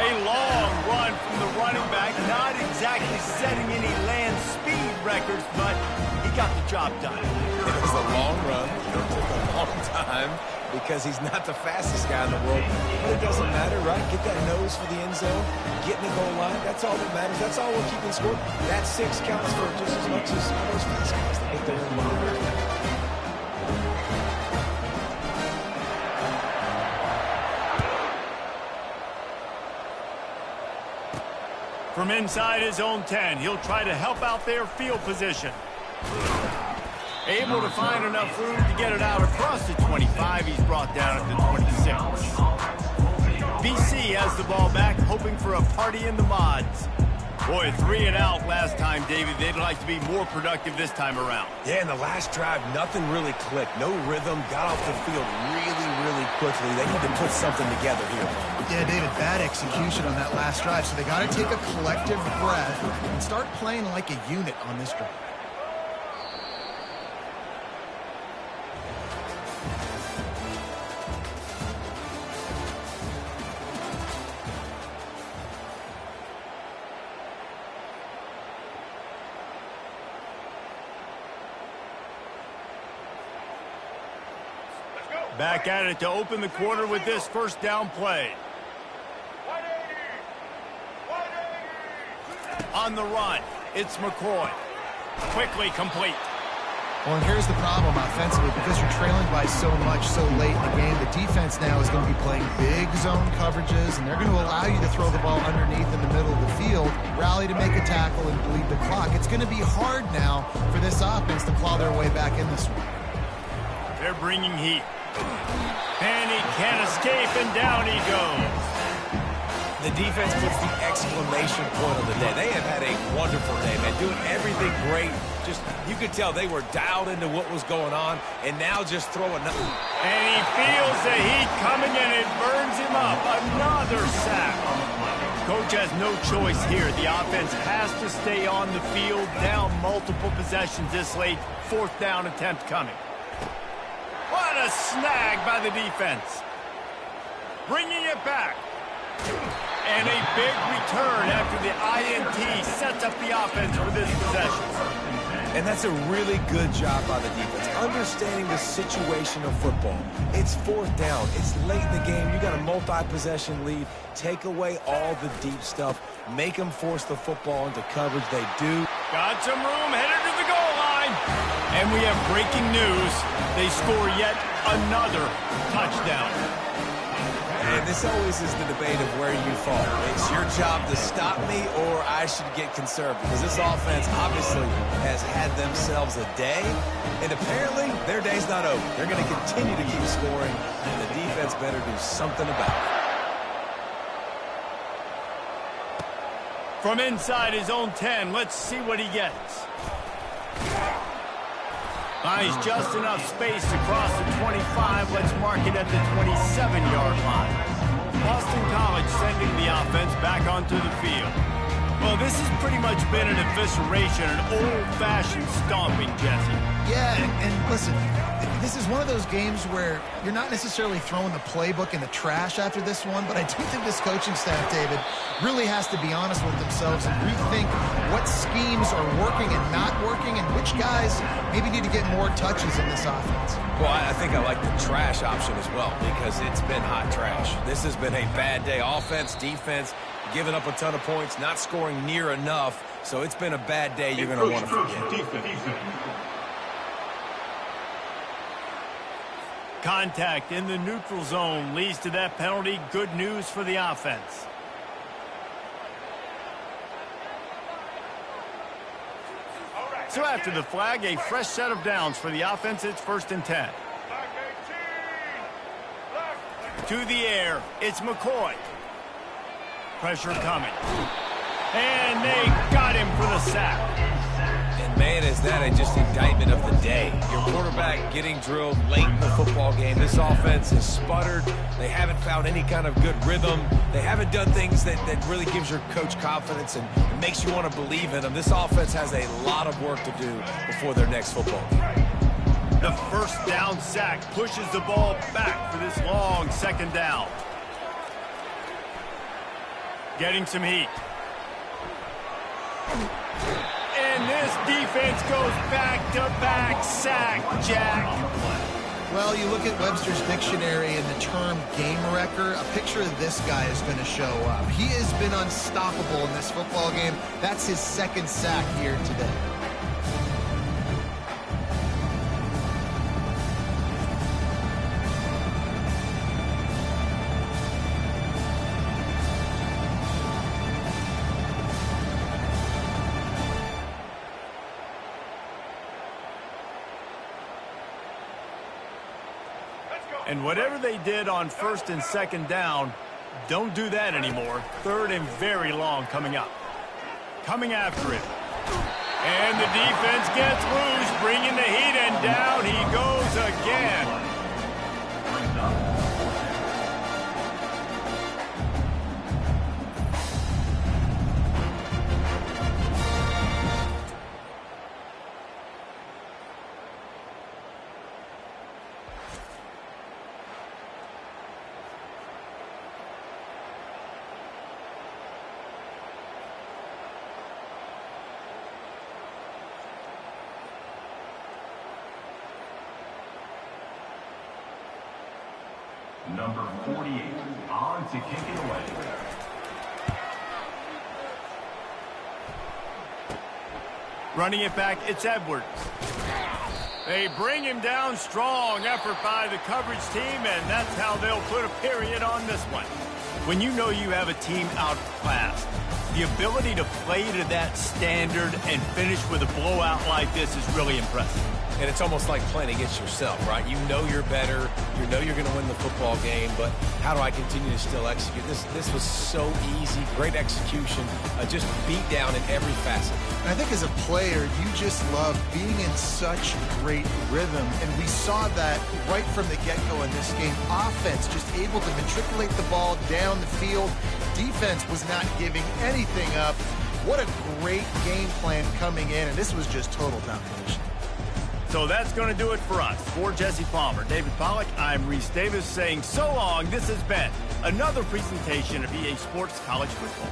A long run from the running back. Not exactly setting any land speed records, but he got the job done. It was a long run. It took a long time because he's not the fastest guy in the world. But it doesn't matter, right? Get that nose for the end zone. Get in the goal line. That's all that matters. That's all we're keeping score. That 6 counts for just as much as those fast guys that get there in the line. From inside his own 10, he'll try to help out their field position. Able to find enough room to get it out across the 25. He's brought down at the 26. BC has the ball back, hoping for a party in the mods. Boy, 3 and out last time, David. They'd like to be more productive this time around. Yeah, in the last drive, nothing really clicked. No rhythm. Got off the field really, really quickly. They need to put something together here. Yeah, David, bad execution on that last drive. So they got to take a collective breath and start playing like a unit on this drive. Back at it to open the quarter with this first down play. On the run, it's McCoy. Quickly complete. Well, and here's the problem offensively, because you're trailing by so much so late in the game, the defense now is going to be playing big zone coverages, and they're going to allow you to throw the ball underneath in the middle of the field, rally to make a tackle, and bleed the clock. It's going to be hard now for this offense to claw their way back in this one. They're bringing heat. And he can't escape, and down he goes. The defense puts the exclamation point on the day. They have had a wonderful day, man, doing everything great. Just, you could tell they were dialed into what was going on, and now just throw another. And he feels the heat coming, and it burns him up. Another sack. Coach has no choice here. The offense has to stay on the field, down multiple possessions this late. Fourth down attempt coming. What a snag by the defense. Bringing it back. And a big return after the INT sets up the offense for this possession. And that's a really good job by the defense, understanding the situation of football. It's fourth down. It's late in the game. You got a multi-possession lead. Take away all the deep stuff. Make them force the football into coverage. They do. Got some room, headed to the goal line. And we have breaking news. They score yet another touchdown. And this always is the debate of where you fall. It's your job to stop me, or I should get conserved, because this offense obviously has had themselves a day, and apparently their day's not over. They're going to continue to keep scoring, and the defense better do something about it. From inside his own 10, let's see what he gets. Buys just enough space to cross the 25. Let's mark it at the 27-yard line. Boston College sending the offense back onto the field. Well, this has pretty much been an evisceration, an old-fashioned stomping, Jesse. Yeah, and listen, this is one of those games where you're not necessarily throwing the playbook in the trash after this one, but I do think this coaching staff, David, really has to be honest with themselves and rethink what schemes are working and not working, and which guys maybe need to get more touches in this offense. Well, I think I like the trash option as well, because it's been hot trash. This has been a bad day. Offense, defense, giving up a ton of points, not scoring near enough. So it's been a bad day you're going to want to forget. Defense. Contact in the neutral zone leads to that penalty. Good news for the offense. So after the flag, a fresh set of downs for the offense. It's 1st and 10. To the air, it's McCoy. Pressure coming. And they got him for the sack. And man, is that a just indictment of the day. Your quarterback getting drilled late in the football game. This offense has sputtered. They haven't found any kind of good rhythm. They haven't done things that really gives your coach confidence and makes you want to believe in them. This offense has a lot of work to do before their next football game. The first down sack pushes the ball back for this long second down. Getting some heat. And this defense goes back-to-back sack, Jack. Well, you look at Webster's dictionary and the term game wrecker, a picture of this guy is going to show up. He has been unstoppable in this football game. That's his second sack here today. And whatever they did on 1st and 2nd down, don't do that anymore. 3rd and very long coming up. Coming after it. And the defense gets loose, bringing the heat, and down he goes again. Number 48, on to kick it away. Running it back, it's Edwards. They bring him down. Strong effort by the coverage team, and that's how they'll put a period on this one. When you know you have a team outclassed, the ability to play to that standard and finish with a blowout like this is really impressive. And it's almost like playing against yourself, right? You know you're better. You know you're going to win the football game, but how do I continue to still execute? This was so easy. Great execution. Just beat down in every facet. And I think as a player, you just love being in such great rhythm. And we saw that right from the get-go in this game. Offense just able to matriculate the ball down the field. Defense was not giving anything up. What a great game plan coming in, and this was just total domination. So that's going to do it for us. For Jesse Palmer, David Pollack, I'm Reese Davis saying so long. This has been another presentation of EA Sports College Football.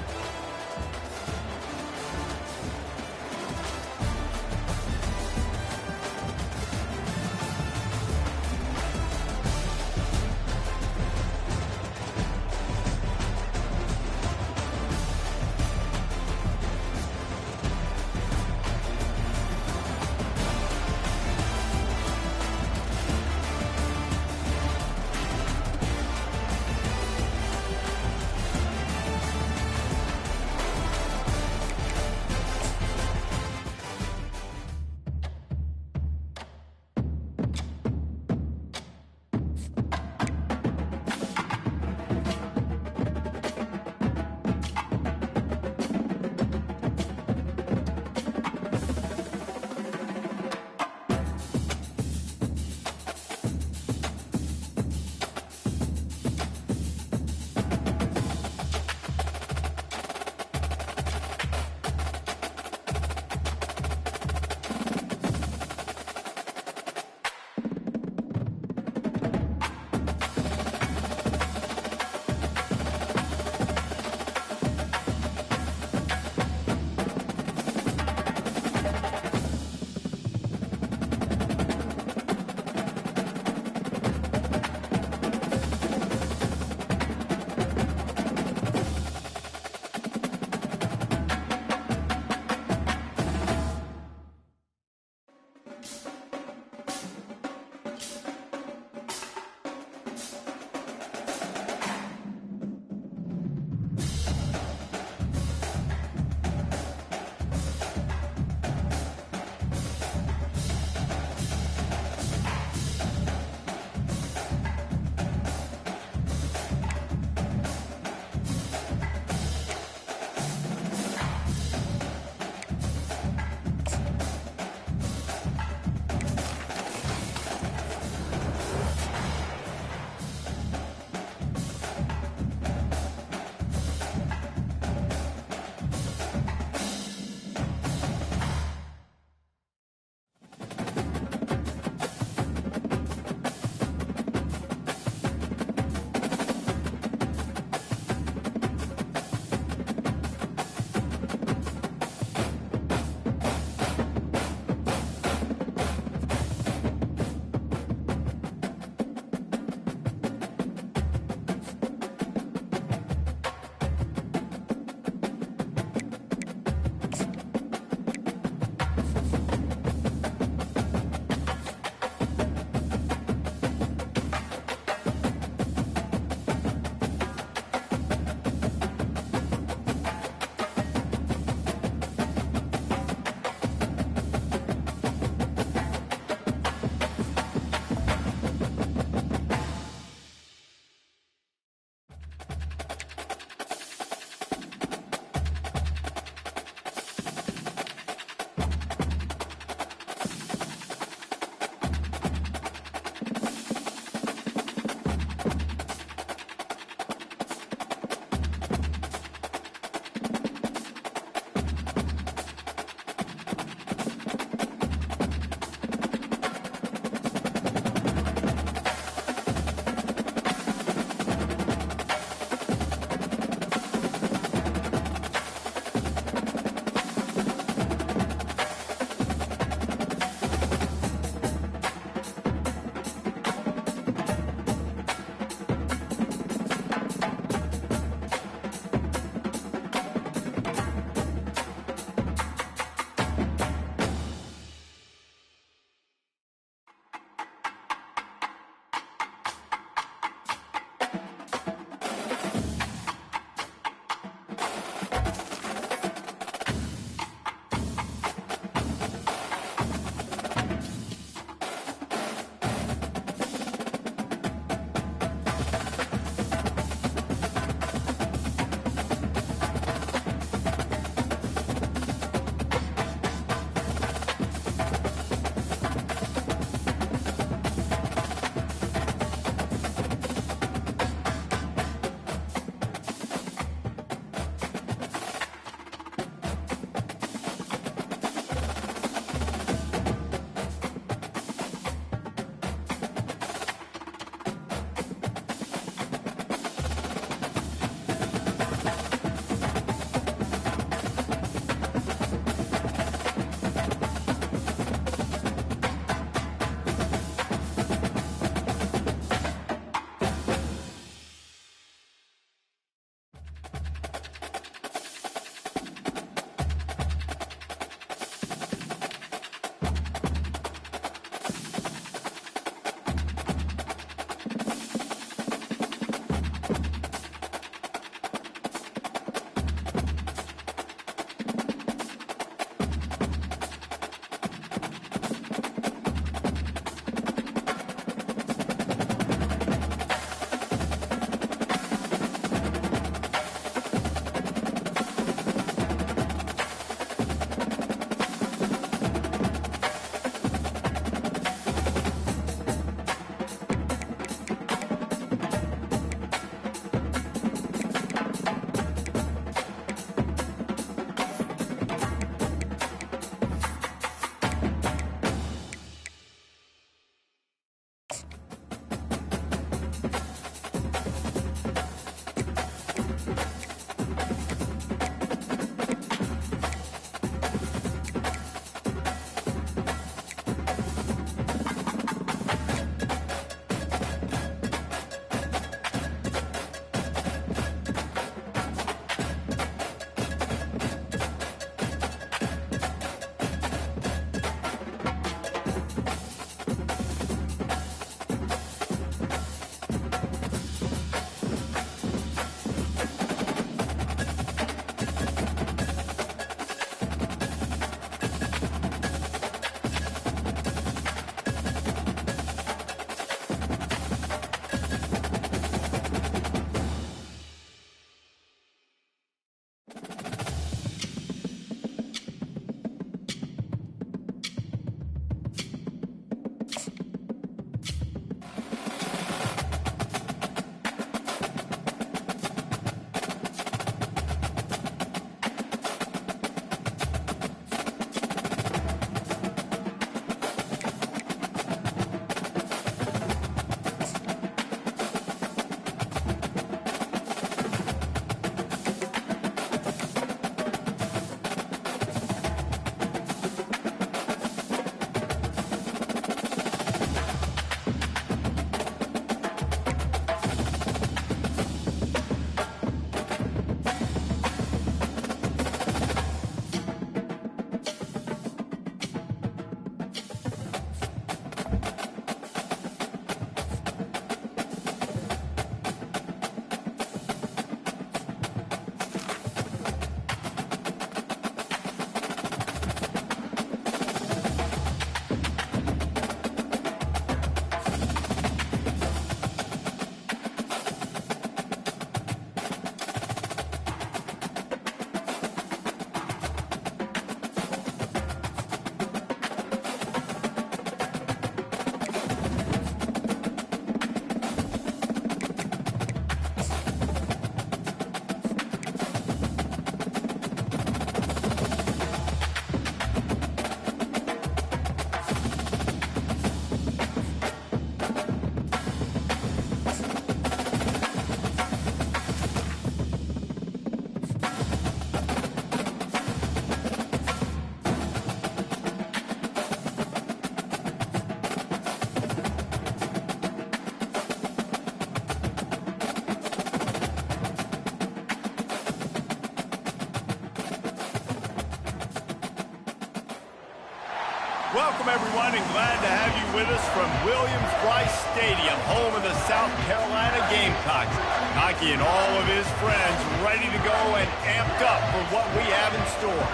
Welcome, everyone, and glad to have you with us from Williams-Brice Stadium, home of the South Carolina Gamecocks. Hockey and all of his friends ready to go and amped up for what we have in store.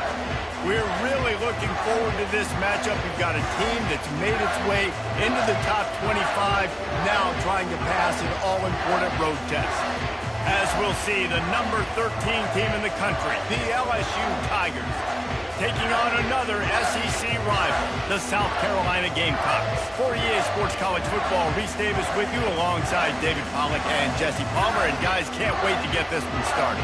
We're really looking forward to this matchup. We've got a team that's made its way into the top 25, now trying to pass an all-important road test. As we'll see, the number 13 team in the country, the LSU Tigers, taking on another SEC rival, the South Carolina Gamecocks. For EA Sports College Football, Reese Davis with you alongside David Pollack and Jesse Palmer. And guys, can't wait to get this one started.